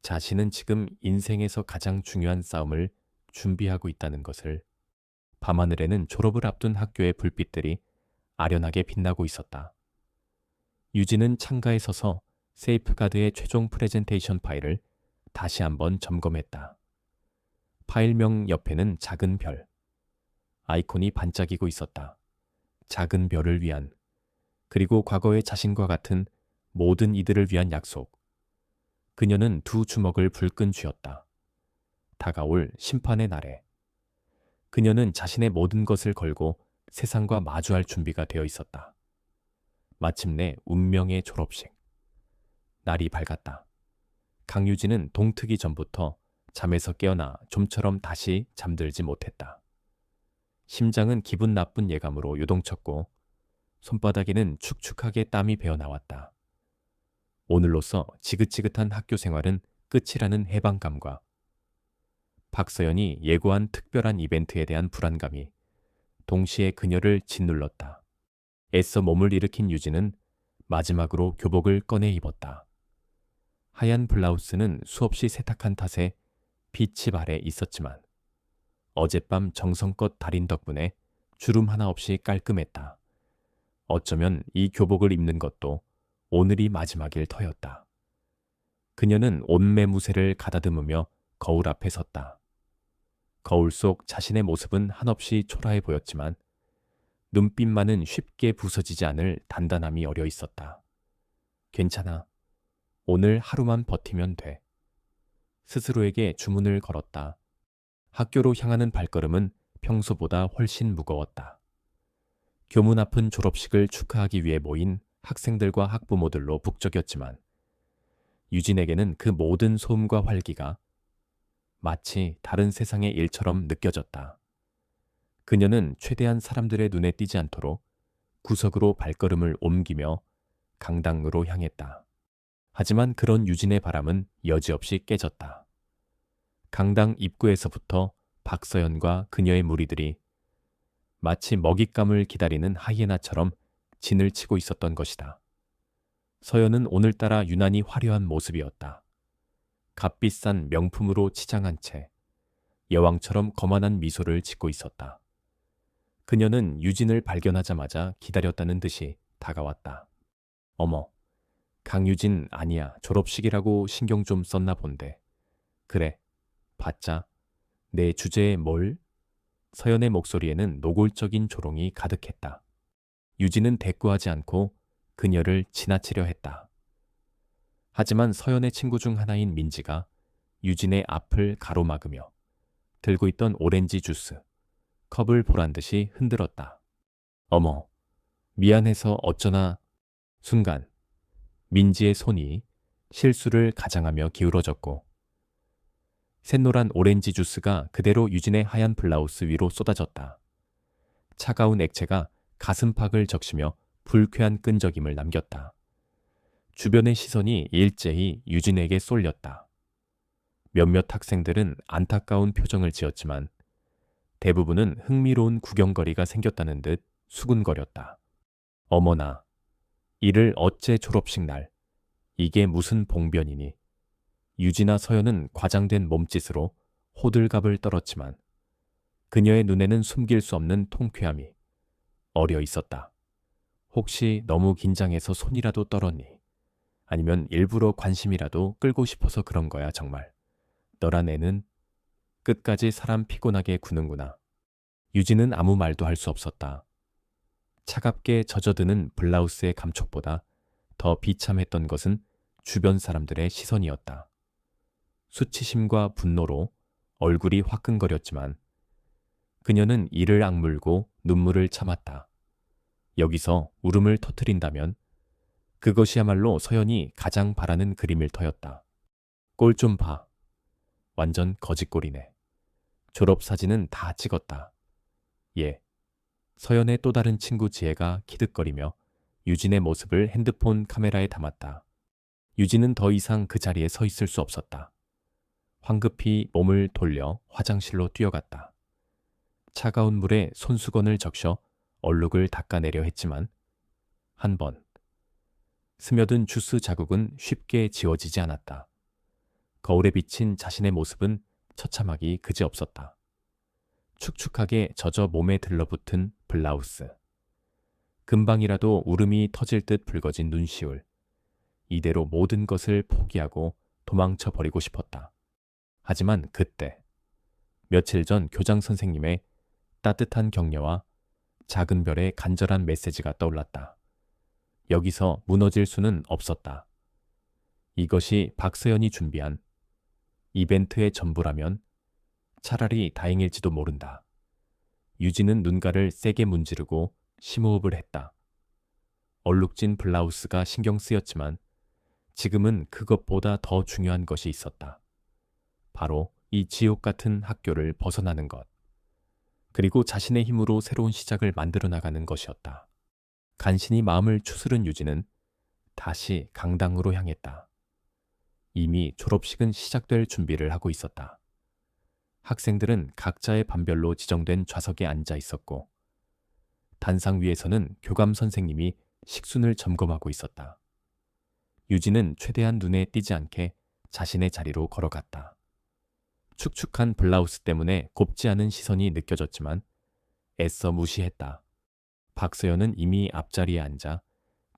자신은 지금 인생에서 가장 중요한 싸움을 준비하고 있다는 것을. 밤하늘에는 졸업을 앞둔 학교의 불빛들이 아련하게 빛나고 있었다. 유진은 창가에 서서 세이프가드의 최종 프레젠테이션 파일을 다시 한번 점검했다. 파일명 옆에는 작은 별. 아이콘이 반짝이고 있었다. 작은 별을 위한, 그리고 과거의 자신과 같은 모든 이들을 위한 약속. 그녀는 두 주먹을 불끈 쥐었다. 다가올 심판의 날에. 그녀는 자신의 모든 것을 걸고 세상과 마주할 준비가 되어 있었다. 마침내 운명의 졸업식. 날이 밝았다. 강유진은 동트기 전부터 잠에서 깨어나 좀처럼 다시 잠들지 못했다. 심장은 기분 나쁜 예감으로 요동쳤고 손바닥에는 축축하게 땀이 배어나왔다. 오늘로써 지긋지긋한 학교 생활은 끝이라는 해방감과 박서연이 예고한 특별한 이벤트에 대한 불안감이 동시에 그녀를 짓눌렀다. 애써 몸을 일으킨 유진은 마지막으로 교복을 꺼내 입었다. 하얀 블라우스는 수없이 세탁한 탓에 빛이 발에 있었지만 어젯밤 정성껏 다린 덕분에 주름 하나 없이 깔끔했다. 어쩌면 이 교복을 입는 것도 오늘이 마지막일 터였다. 그녀는 옷매무새를 가다듬으며 거울 앞에 섰다. 거울 속 자신의 모습은 한없이 초라해 보였지만 눈빛만은 쉽게 부서지지 않을 단단함이 어려 있었다. 괜찮아. 오늘 하루만 버티면 돼. 스스로에게 주문을 걸었다. 학교로 향하는 발걸음은 평소보다 훨씬 무거웠다. 교문 앞은 졸업식을 축하하기 위해 모인 학생들과 학부모들로 북적였지만 유진에게는 그 모든 소음과 활기가 마치 다른 세상의 일처럼 느껴졌다. 그녀는 최대한 사람들의 눈에 띄지 않도록 구석으로 발걸음을 옮기며 강당으로 향했다. 하지만 그런 유진의 바람은 여지없이 깨졌다. 강당 입구에서부터 박서연과 그녀의 무리들이 마치 먹잇감을 기다리는 하이에나처럼 진을 치고 있었던 것이다. 서연은 오늘따라 유난히 화려한 모습이었다. 값비싼 명품으로 치장한 채 여왕처럼 거만한 미소를 짓고 있었다. 그녀는 유진을 발견하자마자 기다렸다는 듯이 다가왔다. 어머, 강유진 아니야. 졸업식이라고 신경 좀 썼나 본데. 그래, 봤자 내 주제에 뭘? 서연의 목소리에는 노골적인 조롱이 가득했다. 유진은 대꾸하지 않고 그녀를 지나치려 했다. 하지만 서연의 친구 중 하나인 민지가 유진의 앞을 가로막으며 들고 있던 오렌지 주스, 컵을 보란 듯이 흔들었다. 어머, 미안해서 어쩌나. 순간 민지의 손이 실수를 가장하며 기울어졌고 샛노란 오렌지 주스가 그대로 유진의 하얀 블라우스 위로 쏟아졌다. 차가운 액체가 가슴팍을 적시며 불쾌한 끈적임을 남겼다. 주변의 시선이 일제히 유진에게 쏠렸다. 몇몇 학생들은 안타까운 표정을 지었지만 대부분은 흥미로운 구경거리가 생겼다는 듯 수군거렸다. 어머나, 이를 어째 졸업식 날, 이게 무슨 봉변이니. 유진아 서연은 과장된 몸짓으로 호들갑을 떨었지만 그녀의 눈에는 숨길 수 없는 통쾌함이 어려 있었다. 혹시 너무 긴장해서 손이라도 떨었니? 아니면 일부러 관심이라도 끌고 싶어서 그런 거야 정말. 너란 애는 끝까지 사람 피곤하게 구는구나. 유진은 아무 말도 할 수 없었다. 차갑게 젖어드는 블라우스의 감촉보다 더 비참했던 것은 주변 사람들의 시선이었다. 수치심과 분노로 얼굴이 화끈거렸지만 그녀는 이를 악물고 눈물을 참았다. 여기서 울음을 터뜨린다면 그것이야말로 서연이 가장 바라는 그림일 터였다. 꼴 좀 봐. 완전 거짓꼴이네. 졸업사진은 다 찍었다. 예. 서연의 또 다른 친구 지혜가 키득거리며 유진의 모습을 핸드폰 카메라에 담았다. 유진은 더 이상 그 자리에 서 있을 수 없었다. 황급히 몸을 돌려 화장실로 뛰어갔다. 차가운 물에 손수건을 적셔 얼룩을 닦아내려 했지만 한 번 스며든 주스 자국은 쉽게 지워지지 않았다. 거울에 비친 자신의 모습은 처참하기 그지없었다. 축축하게 젖어 몸에 들러붙은 블라우스. 금방이라도 울음이 터질 듯 붉어진 눈시울. 이대로 모든 것을 포기하고 도망쳐 버리고 싶었다. 하지만 그때 며칠 전 교장 선생님의 따뜻한 격려와 작은 별의 간절한 메시지가 떠올랐다. 여기서 무너질 수는 없었다. 이것이 박서연이 준비한 이벤트의 전부라면 차라리 다행일지도 모른다. 유진은 눈가를 세게 문지르고 심호흡을 했다. 얼룩진 블라우스가 신경 쓰였지만 지금은 그것보다 더 중요한 것이 있었다. 바로 이 지옥 같은 학교를 벗어나는 것. 그리고 자신의 힘으로 새로운 시작을 만들어 나가는 것이었다. 간신히 마음을 추스른 유진은 다시 강당으로 향했다. 이미 졸업식은 시작될 준비를 하고 있었다. 학생들은 각자의 반별로 지정된 좌석에 앉아 있었고 단상 위에서는 교감 선생님이 식순을 점검하고 있었다. 유진은 최대한 눈에 띄지 않게 자신의 자리로 걸어갔다. 축축한 블라우스 때문에 곱지 않은 시선이 느껴졌지만 애써 무시했다. 박서연은 이미 앞자리에 앉아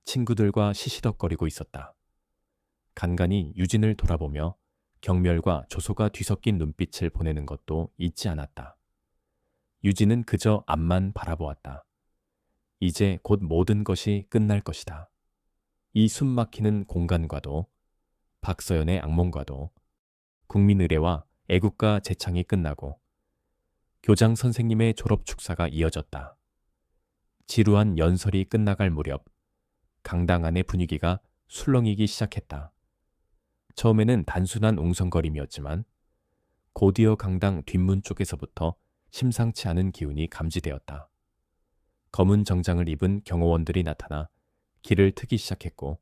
친구들과 시시덕거리고 있었다. 간간히 유진을 돌아보며 경멸과 조소가 뒤섞인 눈빛을 보내는 것도 잊지 않았다. 유진은 그저 앞만 바라보았다. 이제 곧 모든 것이 끝날 것이다. 이 숨막히는 공간과도 박서연의 악몽과도 국민의례와 애국가 제창이 끝나고 교장 선생님의 졸업 축사가 이어졌다. 지루한 연설이 끝나갈 무렵 강당 안의 분위기가 술렁이기 시작했다. 처음에는 단순한 웅성거림이었지만 곧이어 강당 뒷문 쪽에서부터 심상치 않은 기운이 감지되었다. 검은 정장을 입은 경호원들이 나타나 길을 트기 시작했고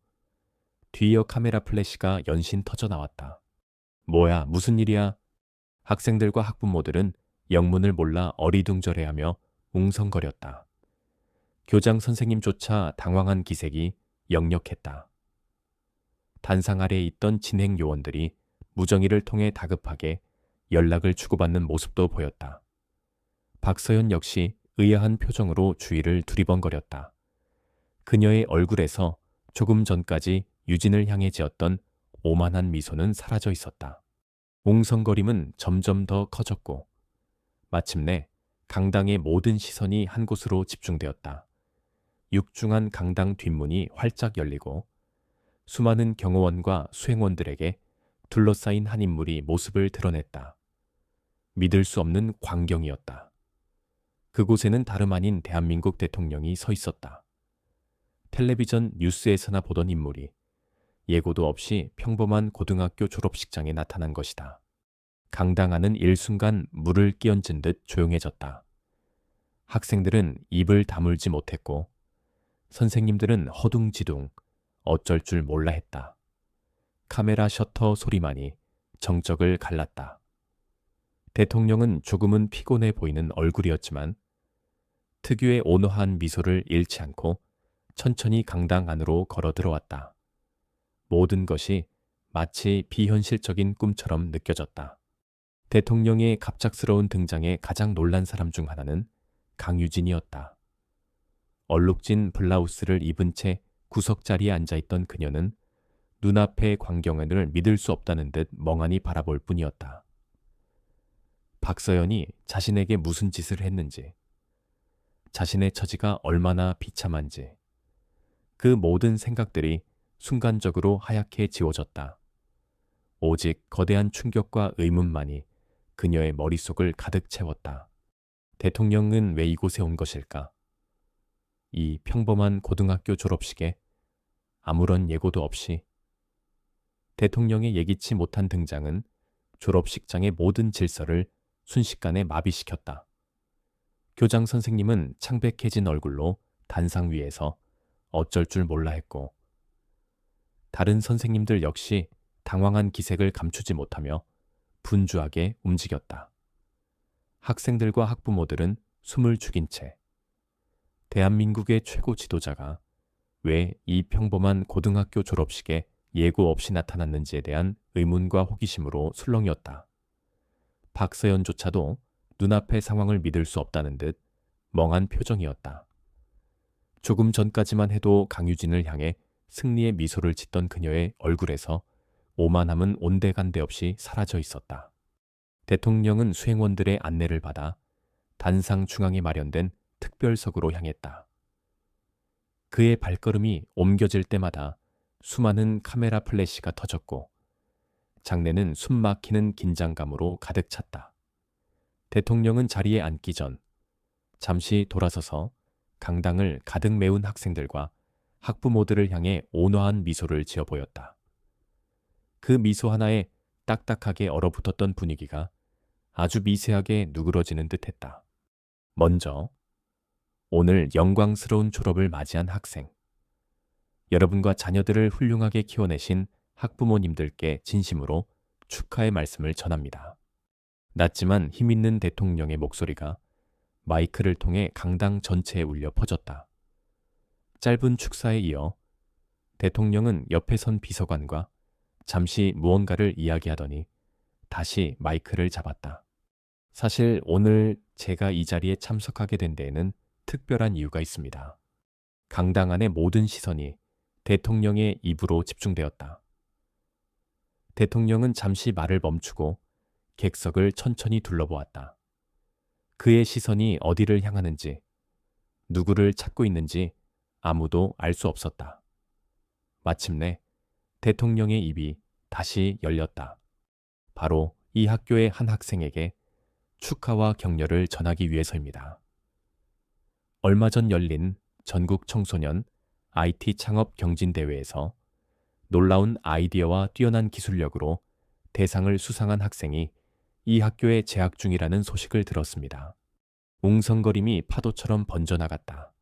뒤이어 카메라 플래시가 연신 터져 나왔다. 뭐야, 무슨 일이야? 학생들과 학부모들은 영문을 몰라 어리둥절해하며 웅성거렸다. 교장 선생님조차 당황한 기색이 역력했다. 단상 아래에 있던 진행 요원들이 무정이를 통해 다급하게 연락을 주고받는 모습도 보였다. 박서연 역시 의아한 표정으로 주위를 두리번거렸다. 그녀의 얼굴에서 조금 전까지 유진을 향해 지었던 오만한 미소는 사라져 있었다. 웅성거림은 점점 더 커졌고 마침내 강당의 모든 시선이 한 곳으로 집중되었다. 육중한 강당 뒷문이 활짝 열리고 수많은 경호원과 수행원들에게 둘러싸인 한 인물이 모습을 드러냈다. 믿을 수 없는 광경이었다. 그곳에는 다름 아닌 대한민국 대통령이 서 있었다. 텔레비전 뉴스에서나 보던 인물이 예고도 없이 평범한 고등학교 졸업식장에 나타난 것이다. 강당 안은 일순간 물을 끼얹은 듯 조용해졌다. 학생들은 입을 다물지 못했고 선생님들은 허둥지둥 어쩔 줄 몰라 했다. 카메라 셔터 소리만이 정적을 갈랐다. 대통령은 조금은 피곤해 보이는 얼굴이었지만 특유의 온화한 미소를 잃지 않고 천천히 강당 안으로 걸어 들어왔다. 모든 것이 마치 비현실적인 꿈처럼 느껴졌다. 대통령의 갑작스러운 등장에 가장 놀란 사람 중 하나는 강유진이었다. 얼룩진 블라우스를 입은 채 구석자리에 앉아있던 그녀는 눈앞의 광경을 믿을 수 없다는 듯 멍하니 바라볼 뿐이었다. 박서연이 자신에게 무슨 짓을 했는지, 자신의 처지가 얼마나 비참한지, 그 모든 생각들이 순간적으로 하얗게 지워졌다. 오직 거대한 충격과 의문만이 그녀의 머릿속을 가득 채웠다. 대통령은 왜 이곳에 온 것일까? 이 평범한 고등학교 졸업식에 아무런 예고도 없이 대통령의 예기치 못한 등장은 졸업식장의 모든 질서를 순식간에 마비시켰다. 교장 선생님은 창백해진 얼굴로 단상 위에서 어쩔 줄 몰라 했고 다른 선생님들 역시 당황한 기색을 감추지 못하며 분주하게 움직였다. 학생들과 학부모들은 숨을 죽인 채 대한민국의 최고 지도자가 왜 이 평범한 고등학교 졸업식에 예고 없이 나타났는지에 대한 의문과 호기심으로 술렁였다. 박서연조차도 눈앞의 상황을 믿을 수 없다는 듯 멍한 표정이었다. 조금 전까지만 해도 강유진을 향해 승리의 미소를 짓던 그녀의 얼굴에서 오만함은 온데간데 없이 사라져 있었다. 대통령은 수행원들의 안내를 받아 단상 중앙에 마련된 특별석으로 향했다. 그의 발걸음이 옮겨질 때마다 수많은 카메라 플래시가 터졌고 장내는 숨막히는 긴장감으로 가득 찼다. 대통령은 자리에 앉기 전 잠시 돌아서서 강당을 가득 메운 학생들과 학부모들을 향해 온화한 미소를 지어 보였다. 그 미소 하나에 딱딱하게 얼어붙었던 분위기가 아주 미세하게 누그러지는 듯했다. 먼저 오늘 영광스러운 졸업을 맞이한 학생, 여러분과 자녀들을 훌륭하게 키워내신 학부모님들께 진심으로 축하의 말씀을 전합니다. 낮지만 힘있는 대통령의 목소리가 마이크를 통해 강당 전체에 울려 퍼졌다. 짧은 축사에 이어 대통령은 옆에 선 비서관과 잠시 무언가를 이야기하더니 다시 마이크를 잡았다. 사실 오늘 제가 이 자리에 참석하게 된 데에는 특별한 이유가 있습니다. 강당 안의 모든 시선이 대통령의 입으로 집중되었다. 대통령은 잠시 말을 멈추고 객석을 천천히 둘러보았다. 그의 시선이 어디를 향하는지, 누구를 찾고 있는지 아무도 알 수 없었다. 마침내 대통령의 입이 다시 열렸다. 바로 이 학교의 한 학생에게 축하와 격려를 전하기 위해서입니다. 얼마 전 열린 전국 청소년 IT 창업 경진대회에서 놀라운 아이디어와 뛰어난 기술력으로 대상을 수상한 학생이 이 학교에 재학 중이라는 소식을 들었습니다. 웅성거림이 파도처럼 번져나갔다.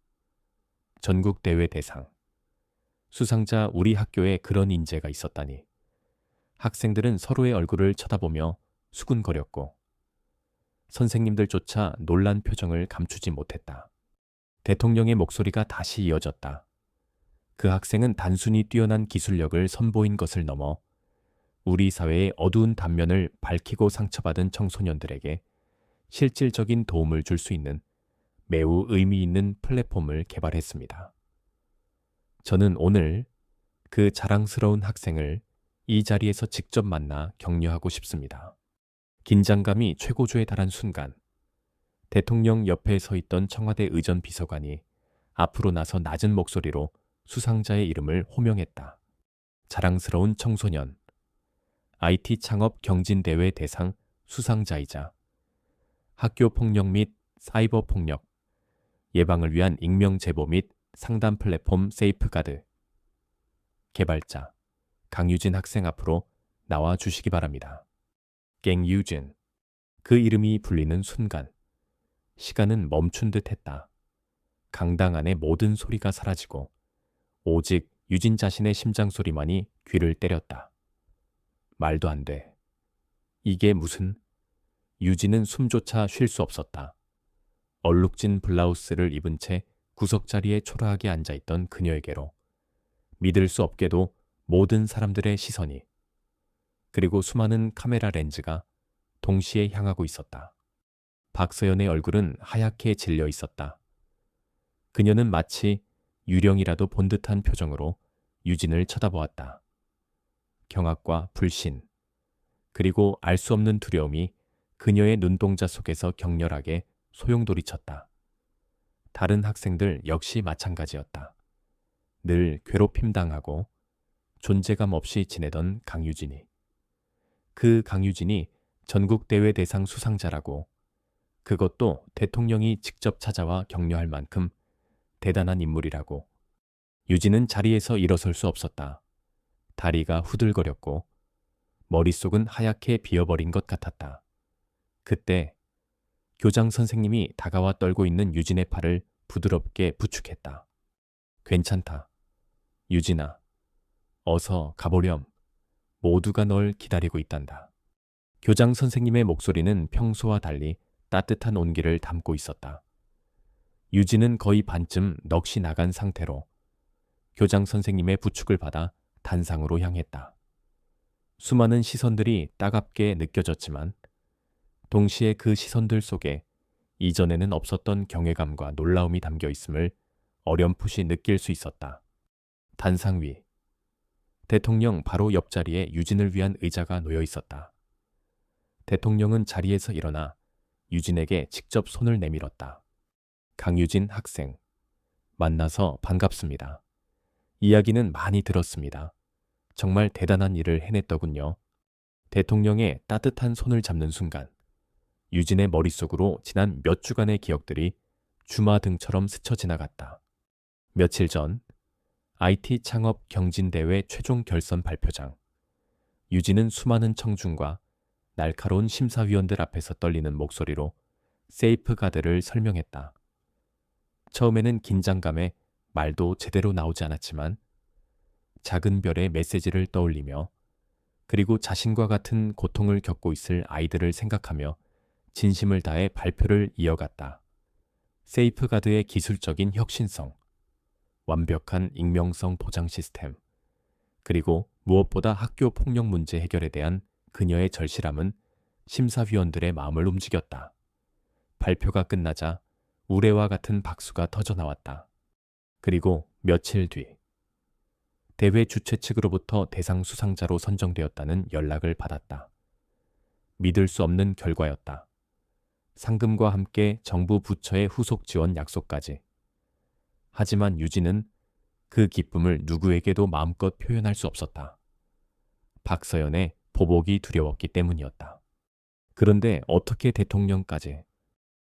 전국대회 대상, 수상자 우리 학교에 그런 인재가 있었다니. 학생들은 서로의 얼굴을 쳐다보며 수군거렸고 선생님들조차 놀란 표정을 감추지 못했다. 대통령의 목소리가 다시 이어졌다. 그 학생은 단순히 뛰어난 기술력을 선보인 것을 넘어 우리 사회의 어두운 단면을 밝히고 상처받은 청소년들에게 실질적인 도움을 줄 수 있는 매우 의미 있는 플랫폼을 개발했습니다. 저는 오늘 그 자랑스러운 학생을 이 자리에서 직접 만나 격려하고 싶습니다. 긴장감이 최고조에 달한 순간, 대통령 옆에 서 있던 청와대 의전 비서관이 앞으로 나서 낮은 목소리로 수상자의 이름을 호명했다. 자랑스러운 청소년, IT 창업 경진대회 대상 수상자이자 학교 폭력 및 사이버 폭력, 예방을 위한 익명 제보 및 상담 플랫폼 세이프가드 개발자 강유진 학생 앞으로 나와 주시기 바랍니다. 갱유진. 그 이름이 불리는 순간 시간은 멈춘 듯 했다. 강당 안의 모든 소리가 사라지고 오직 유진 자신의 심장 소리만이 귀를 때렸다. 말도 안 돼. 이게 무슨... 유진은 숨조차 쉴 수 없었다. 얼룩진 블라우스를 입은 채 구석자리에 초라하게 앉아있던 그녀에게로 믿을 수 없게도 모든 사람들의 시선이 그리고 수많은 카메라 렌즈가 동시에 향하고 있었다. 박서연의 얼굴은 하얗게 질려 있었다. 그녀는 마치 유령이라도 본 듯한 표정으로 유진을 쳐다보았다. 경악과 불신, 그리고 알 수 없는 두려움이 그녀의 눈동자 속에서 격렬하게 소용돌이쳤다. 다른 학생들 역시 마찬가지였다. 늘 괴롭힘당하고 존재감 없이 지내던 강유진이. 그 강유진이 전국대회 대상 수상자라고, 그것도 대통령이 직접 찾아와 격려할 만큼 대단한 인물이라고. 유진은 자리에서 일어설 수 없었다. 다리가 후들거렸고 머릿속은 하얗게 비어버린 것 같았다. 그때 교장 선생님이 다가와 떨고 있는 유진의 팔을 부드럽게 부축했다. 괜찮다. 유진아, 어서 가보렴. 모두가 널 기다리고 있단다. 교장 선생님의 목소리는 평소와 달리 따뜻한 온기를 담고 있었다. 유진은 거의 반쯤 넋이 나간 상태로 교장 선생님의 부축을 받아 단상으로 향했다. 수많은 시선들이 따갑게 느껴졌지만 동시에 그 시선들 속에 이전에는 없었던 경외감과 놀라움이 담겨 있음을 어렴풋이 느낄 수 있었다. 단상 위, 대통령 바로 옆자리에 유진을 위한 의자가 놓여 있었다. 대통령은 자리에서 일어나 유진에게 직접 손을 내밀었다. 강유진 학생, 만나서 반갑습니다. 이야기는 많이 들었습니다. 정말 대단한 일을 해냈더군요. 대통령의 따뜻한 손을 잡는 순간 유진의 머릿속으로 지난 몇 주간의 기억들이 주마등처럼 스쳐 지나갔다. 며칠 전 IT 창업 경진대회 최종 결선 발표장. 유진은 수많은 청중과 날카로운 심사위원들 앞에서 떨리는 목소리로 세이프가드를 설명했다. 처음에는 긴장감에 말도 제대로 나오지 않았지만 작은 별의 메시지를 떠올리며 그리고 자신과 같은 고통을 겪고 있을 아이들을 생각하며 진심을 다해 발표를 이어갔다. 세이프가드의 기술적인 혁신성, 완벽한 익명성 보장 시스템, 그리고 무엇보다 학교 폭력 문제 해결에 대한 그녀의 절실함은 심사위원들의 마음을 움직였다. 발표가 끝나자 우레와 같은 박수가 터져나왔다. 그리고 며칠 뒤 대회 주최 측으로부터 대상 수상자로 선정되었다는 연락을 받았다. 믿을 수 없는 결과였다. 상금과 함께 정부 부처의 후속 지원 약속까지. 하지만 유진은 그 기쁨을 누구에게도 마음껏 표현할 수 없었다. 박서연의 보복이 두려웠기 때문이었다. 그런데 어떻게 대통령까지?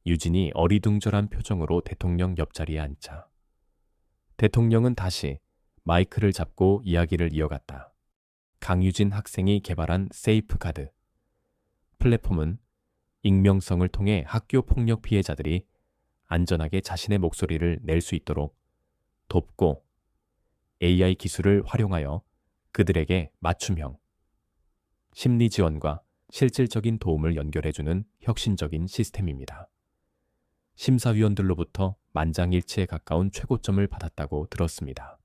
유진이 어리둥절한 표정으로 대통령 옆자리에 앉자 대통령은 다시 마이크를 잡고 이야기를 이어갔다. 강유진 학생이 개발한 세이프가드. 플랫폼은 익명성을 통해 학교 폭력 피해자들이 안전하게 자신의 목소리를 낼 수 있도록 돕고 AI 기술을 활용하여 그들에게 맞춤형, 심리 지원과 실질적인 도움을 연결해주는 혁신적인 시스템입니다. 심사위원들로부터 만장일치에 가까운 최고점을 받았다고 들었습니다.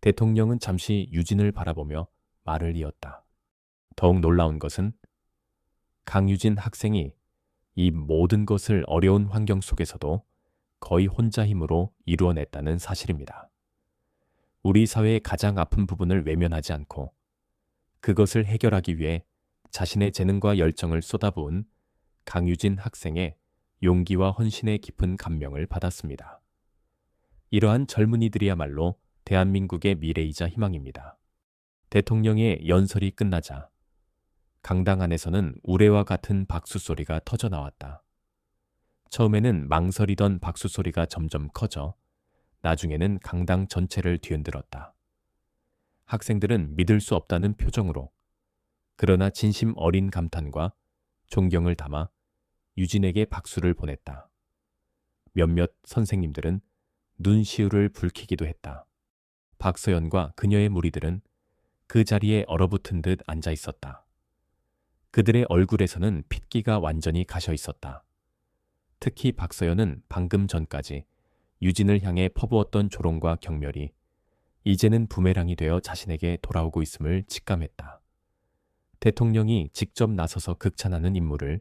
대통령은 잠시 유진을 바라보며 말을 이었다. 더욱 놀라운 것은 강유진 학생이 이 모든 것을 어려운 환경 속에서도 거의 혼자 힘으로 이루어냈다는 사실입니다. 우리 사회의 가장 아픈 부분을 외면하지 않고 그것을 해결하기 위해 자신의 재능과 열정을 쏟아부은 강유진 학생의 용기와 헌신에 깊은 감명을 받았습니다. 이러한 젊은이들이야말로 대한민국의 미래이자 희망입니다. 대통령의 연설이 끝나자 강당 안에서는 우레와 같은 박수 소리가 터져 나왔다. 처음에는 망설이던 박수 소리가 점점 커져 나중에는 강당 전체를 뒤흔들었다. 학생들은 믿을 수 없다는 표정으로 그러나 진심 어린 감탄과 존경을 담아 유진에게 박수를 보냈다. 몇몇 선생님들은 눈시울을 붉히기도 했다. 박서연과 그녀의 무리들은 그 자리에 얼어붙은 듯 앉아 있었다. 그들의 얼굴에서는 핏기가 완전히 가셔 있었다. 특히 박서연은 방금 전까지 유진을 향해 퍼부었던 조롱과 경멸이 이제는 부메랑이 되어 자신에게 돌아오고 있음을 직감했다. 대통령이 직접 나서서 극찬하는 인물을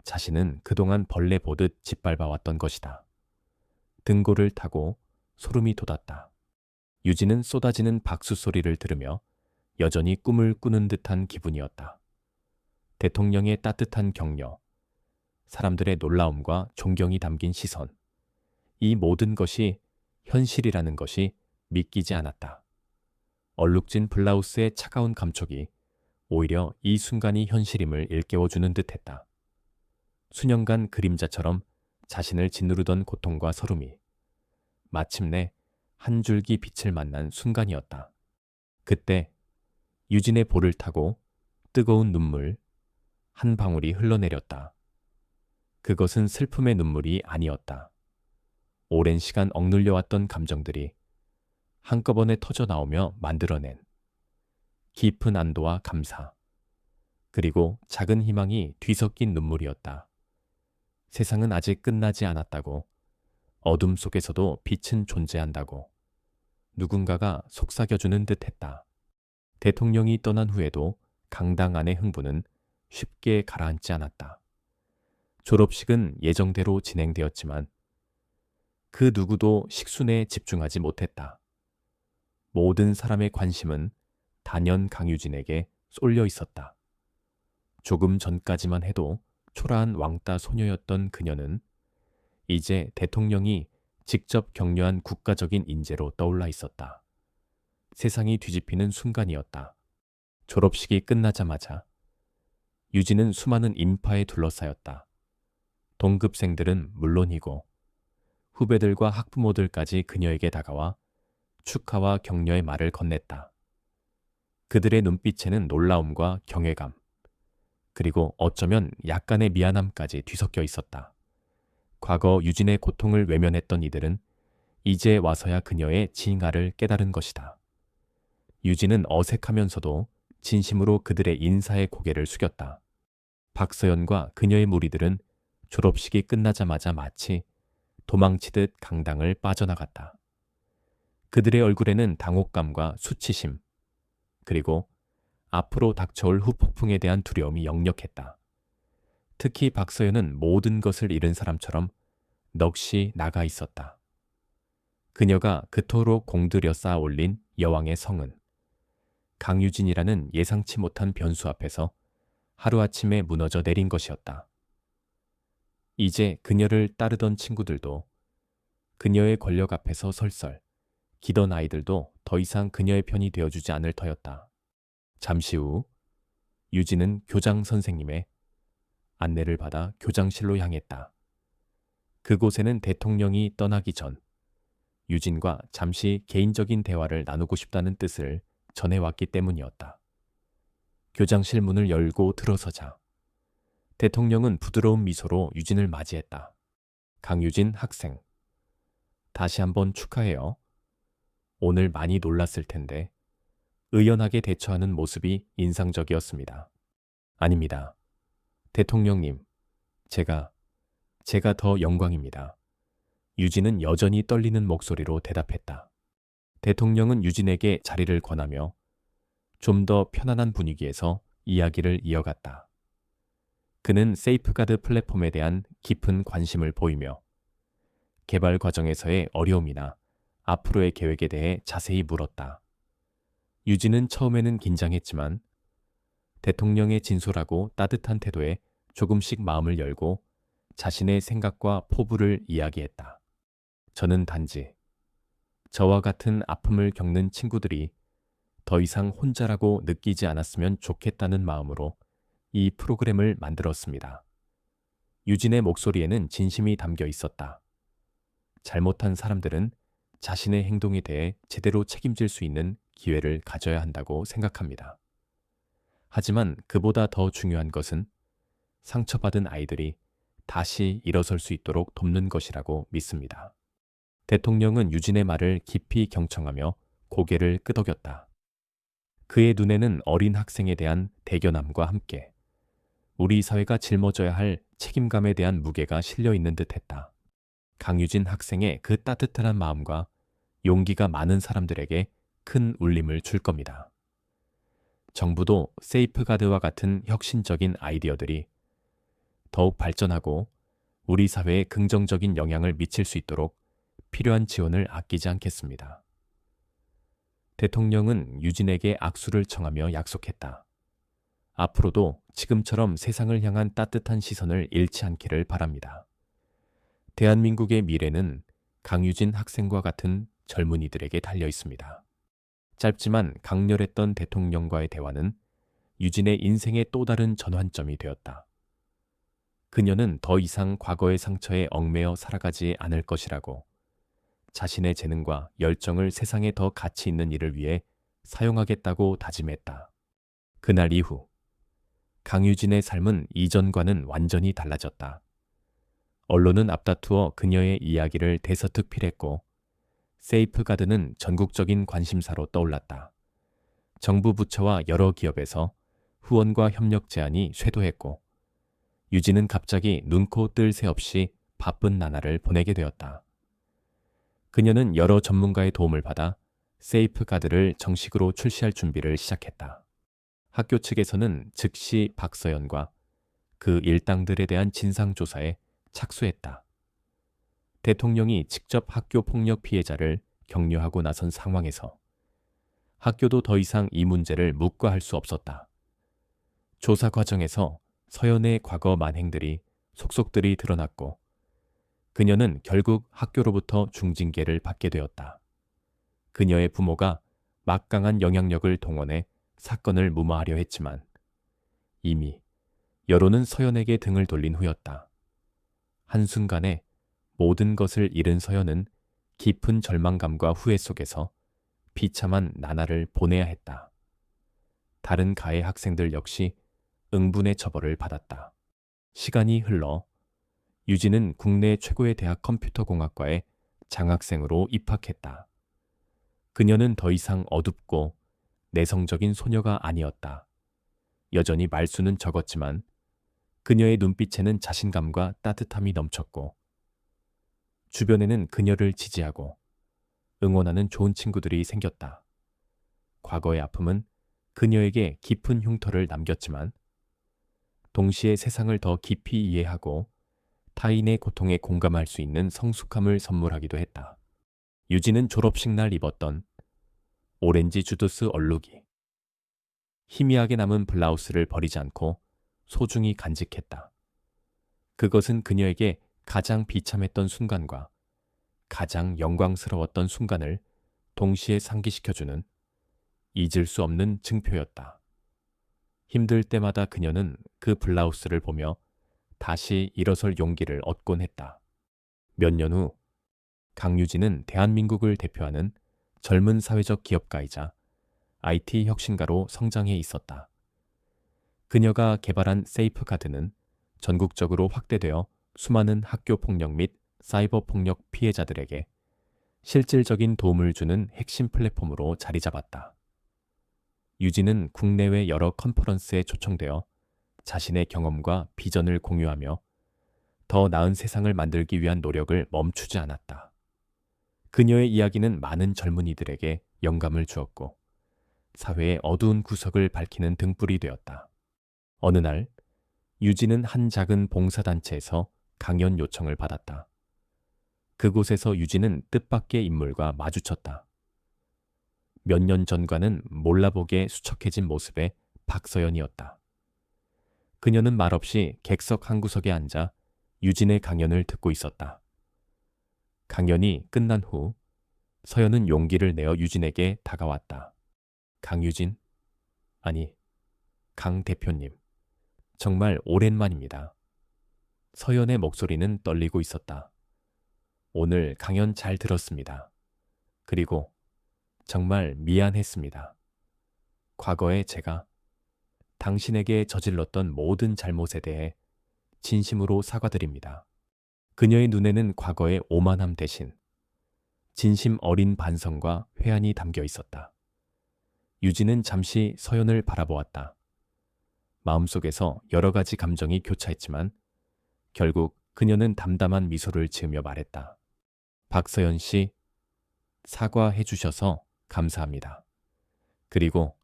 자신은 그동안 벌레 보듯 짓밟아왔던 것이다. 등골을 타고 소름이 돋았다. 유진은 쏟아지는 박수 소리를 들으며 여전히 꿈을 꾸는 듯한 기분이었다. 대통령의 따뜻한 격려, 사람들의 놀라움과 존경이 담긴 시선, 이 모든 것이 현실이라는 것이 믿기지 않았다. 얼룩진 블라우스의 차가운 감촉이 오히려 이 순간이 현실임을 일깨워주는 듯했다. 수년간 그림자처럼 자신을 짓누르던 고통과 서름이 마침내 한 줄기 빛을 만난 순간이었다. 그때 유진의 볼을 타고 뜨거운 눈물 한 방울이 흘러내렸다. 그것은 슬픔의 눈물이 아니었다. 오랜 시간 억눌려왔던 감정들이 한꺼번에 터져 나오며 만들어낸 깊은 안도와 감사, 그리고 작은 희망이 뒤섞인 눈물이었다. 세상은 아직 끝나지 않았다고, 어둠 속에서도 빛은 존재한다고 누군가가 속삭여주는 듯했다. 대통령이 떠난 후에도 강당 안의 흥분은 쉽게 가라앉지 않았다. 졸업식은 예정대로 진행되었지만 그 누구도 식순에 집중하지 못했다. 모든 사람의 관심은 단연 강유진에게 쏠려 있었다. 조금 전까지만 해도 초라한 왕따 소녀였던 그녀는 이제 대통령이 직접 격려한 국가적인 인재로 떠올라 있었다. 세상이 뒤집히는 순간이었다. 졸업식이 끝나자마자 유진은 수많은 인파에 둘러싸였다. 동급생들은 물론이고 후배들과 학부모들까지 그녀에게 다가와 축하와 격려의 말을 건넸다. 그들의 눈빛에는 놀라움과 경외감, 그리고 어쩌면 약간의 미안함까지 뒤섞여 있었다. 과거 유진의 고통을 외면했던 이들은 이제 와서야 그녀의 진가를 깨달은 것이다. 유진은 어색하면서도 진심으로 그들의 인사에 고개를 숙였다. 박서연과 그녀의 무리들은 졸업식이 끝나자마자 마치 도망치듯 강당을 빠져나갔다. 그들의 얼굴에는 당혹감과 수치심, 그리고 앞으로 닥쳐올 후폭풍에 대한 두려움이 역력했다. 특히 박서연은 모든 것을 잃은 사람처럼 넋이 나가 있었다. 그녀가 그토록 공들여 쌓아 올린 여왕의 성은 강유진이라는 예상치 못한 변수 앞에서 하루아침에 무너져 내린 것이었다. 이제 그녀를 따르던 친구들도 그녀의 권력 앞에서 설설 기던 아이들도 더 이상 그녀의 편이 되어주지 않을 터였다. 잠시 후 유진은 교장 선생님의 안내를 받아 교장실로 향했다. 그곳에는 대통령이 떠나기 전 유진과 잠시 개인적인 대화를 나누고 싶다는 뜻을 전해왔기 때문이었다. 교장실 문을 열고 들어서자 대통령은 부드러운 미소로 유진을 맞이했다. 강유진 학생, 다시 한번 축하해요. 오늘 많이 놀랐을 텐데 의연하게 대처하는 모습이 인상적이었습니다. 아닙니다. 대통령님, 제가 더 영광입니다. 유진은 여전히 떨리는 목소리로 대답했다. 대통령은 유진에게 자리를 권하며 좀 더 편안한 분위기에서 이야기를 이어갔다. 그는 세이프가드 플랫폼에 대한 깊은 관심을 보이며 개발 과정에서의 어려움이나 앞으로의 계획에 대해 자세히 물었다. 유진은 처음에는 긴장했지만 대통령의 진솔하고 따뜻한 태도에 조금씩 마음을 열고 자신의 생각과 포부를 이야기했다. 저는 단지 저와 같은 아픔을 겪는 친구들이 더 이상 혼자라고 느끼지 않았으면 좋겠다는 마음으로 이 프로그램을 만들었습니다. 유진의 목소리에는 진심이 담겨 있었다. 잘못한 사람들은 자신의 행동에 대해 제대로 책임질 수 있는 기회를 가져야 한다고 생각합니다. 하지만 그보다 더 중요한 것은 상처받은 아이들이 다시 일어설 수 있도록 돕는 것이라고 믿습니다. 대통령은 유진의 말을 깊이 경청하며 고개를 끄덕였다. 그의 눈에는 어린 학생에 대한 대견함과 함께 우리 사회가 짊어져야 할 책임감에 대한 무게가 실려 있는 듯했다. 강유진 학생의 그 따뜻한 마음과 용기가 많은 사람들에게 큰 울림을 줄 겁니다. 정부도 세이프가드와 같은 혁신적인 아이디어들이 더욱 발전하고 우리 사회에 긍정적인 영향을 미칠 수 있도록 필요한 지원을 아끼지 않겠습니다. 대통령은 유진에게 악수를 청하며 약속했다. 앞으로도 지금처럼 세상을 향한 따뜻한 시선을 잃지 않기를 바랍니다. 대한민국의 미래는 강유진 학생과 같은 젊은이들에게 달려 있습니다. 짧지만 강렬했던 대통령과의 대화는 유진의 인생의 또 다른 전환점이 되었다. 그녀는 더 이상 과거의 상처에 얽매여 살아가지 않을 것이라고 자신의 재능과 열정을 세상에 더 가치 있는 일을 위해 사용하겠다고 다짐했다. 그날 이후 강유진의 삶은 이전과는 완전히 달라졌다. 언론은 앞다투어 그녀의 이야기를 대서특필했고 세이프가드는 전국적인 관심사로 떠올랐다. 정부 부처와 여러 기업에서 후원과 협력 제안이 쇄도했고 유진은 갑자기 눈코 뜰 새 없이 바쁜 나날을 보내게 되었다. 그녀는 여러 전문가의 도움을 받아 세이프가드를 정식으로 출시할 준비를 시작했다. 학교 측에서는 즉시 박서연과 그 일당들에 대한 진상조사에 착수했다. 대통령이 직접 학교 폭력 피해자를 격려하고 나선 상황에서 학교도 더 이상 이 문제를 묵과할 수 없었다. 조사 과정에서 서연의 과거 만행들이 속속들이 드러났고 그녀는 결국 학교로부터 중징계를 받게 되었다. 그녀의 부모가 막강한 영향력을 동원해 사건을 무마하려 했지만 이미 여론은 서연에게 등을 돌린 후였다. 한순간에 모든 것을 잃은 서연은 깊은 절망감과 후회 속에서 비참한 나날을 보내야 했다. 다른 가해 학생들 역시 응분의 처벌을 받았다. 시간이 흘러 유진은 국내 최고의 대학 컴퓨터공학과에 장학생으로 입학했다. 그녀는 더 이상 어둡고 내성적인 소녀가 아니었다. 여전히 말수는 적었지만 그녀의 눈빛에는 자신감과 따뜻함이 넘쳤고 주변에는 그녀를 지지하고 응원하는 좋은 친구들이 생겼다. 과거의 아픔은 그녀에게 깊은 흉터를 남겼지만 동시에 세상을 더 깊이 이해하고 타인의 고통에 공감할 수 있는 성숙함을 선물하기도 했다. 유진은 졸업식 날 입었던 오렌지 주두스 얼룩이 희미하게 남은 블라우스를 버리지 않고 소중히 간직했다. 그것은 그녀에게 가장 비참했던 순간과 가장 영광스러웠던 순간을 동시에 상기시켜주는 잊을 수 없는 증표였다. 힘들 때마다 그녀는 그 블라우스를 보며 다시 일어설 용기를 얻곤 했다. 몇 년 후 강유진은 대한민국을 대표하는 젊은 사회적 기업가이자 IT 혁신가로 성장해 있었다. 그녀가 개발한 세이프가드는 전국적으로 확대되어 수많은 학교 폭력 및 사이버 폭력 피해자들에게 실질적인 도움을 주는 핵심 플랫폼으로 자리 잡았다. 유진은 국내외 여러 컨퍼런스에 초청되어 자신의 경험과 비전을 공유하며 더 나은 세상을 만들기 위한 노력을 멈추지 않았다. 그녀의 이야기는 많은 젊은이들에게 영감을 주었고 사회의 어두운 구석을 밝히는 등불이 되었다. 어느 날 유진은 한 작은 봉사단체에서 강연 요청을 받았다. 그곳에서 유진은 뜻밖의 인물과 마주쳤다. 몇 년 전과는 몰라보게 수척해진 모습의 박서연이었다. 그녀는 말없이 객석 한 구석에 앉아 유진의 강연을 듣고 있었다. 강연이 끝난 후 서연은 용기를 내어 유진에게 다가왔다. 강유진? 아니, 강 대표님. 정말 오랜만입니다. 서연의 목소리는 떨리고 있었다. 오늘 강연 잘 들었습니다. 그리고 정말 미안했습니다. 과거에 제가 당신에게 저질렀던 모든 잘못에 대해 진심으로 사과드립니다. 그녀의 눈에는 과거의 오만함 대신 진심 어린 반성과 회한이 담겨 있었다. 유진은 잠시 서연을 바라보았다. 마음속에서 여러 가지 감정이 교차했지만 결국 그녀는 담담한 미소를 지으며 말했다. 박서연 씨, 사과해 주셔서 감사합니다. 그리고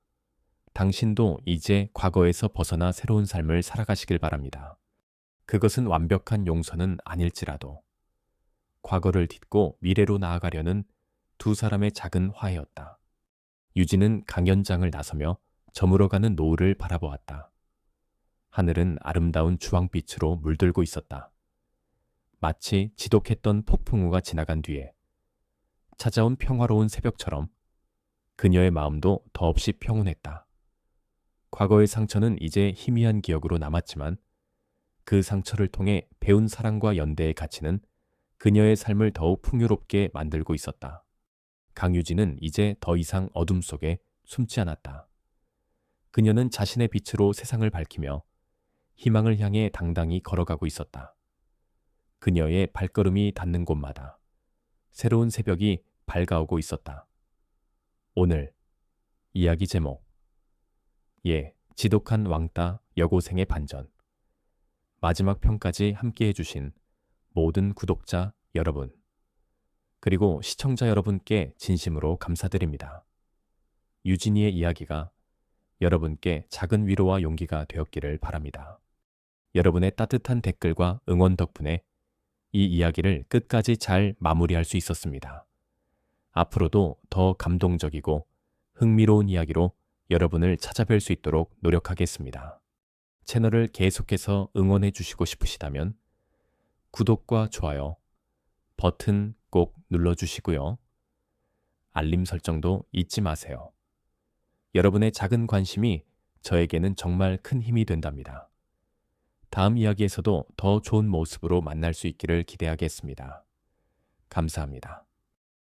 당신도 이제 과거에서 벗어나 새로운 삶을 살아가시길 바랍니다. 그것은 완벽한 용서는 아닐지라도 과거를 딛고 미래로 나아가려는 두 사람의 작은 화해였다. 유진은 강연장을 나서며 저물어가는 노을을 바라보았다. 하늘은 아름다운 주황빛으로 물들고 있었다. 마치 지독했던 폭풍우가 지나간 뒤에 찾아온 평화로운 새벽처럼 그녀의 마음도 더없이 평온했다. 과거의 상처는 이제 희미한 기억으로 남았지만 그 상처를 통해 배운 사랑과 연대의 가치는 그녀의 삶을 더욱 풍요롭게 만들고 있었다. 강유진은 이제 더 이상 어둠 속에 숨지 않았다. 그녀는 자신의 빛으로 세상을 밝히며 희망을 향해 당당히 걸어가고 있었다. 그녀의 발걸음이 닿는 곳마다 새로운 새벽이 밝아오고 있었다. 오늘 이야기 제목 지독한 왕따 여고생의 반전. 마지막 편까지 함께해 주신 모든 구독자 여러분 그리고 시청자 여러분께 진심으로 감사드립니다. 유진이의 이야기가 여러분께 작은 위로와 용기가 되었기를 바랍니다. 여러분의 따뜻한 댓글과 응원 덕분에 이 이야기를 끝까지 잘 마무리할 수 있었습니다. 앞으로도 더 감동적이고 흥미로운 이야기로 여러분을 찾아뵐 수 있도록 노력하겠습니다. 채널을 계속해서 응원해 주시고 싶으시다면 구독과 좋아요 버튼 꼭 눌러주시고요. 알림 설정도 잊지 마세요. 여러분의 작은 관심이 저에게는 정말 큰 힘이 된답니다. 다음 이야기에서도 더 좋은 모습으로 만날 수 있기를 기대하겠습니다. 감사합니다.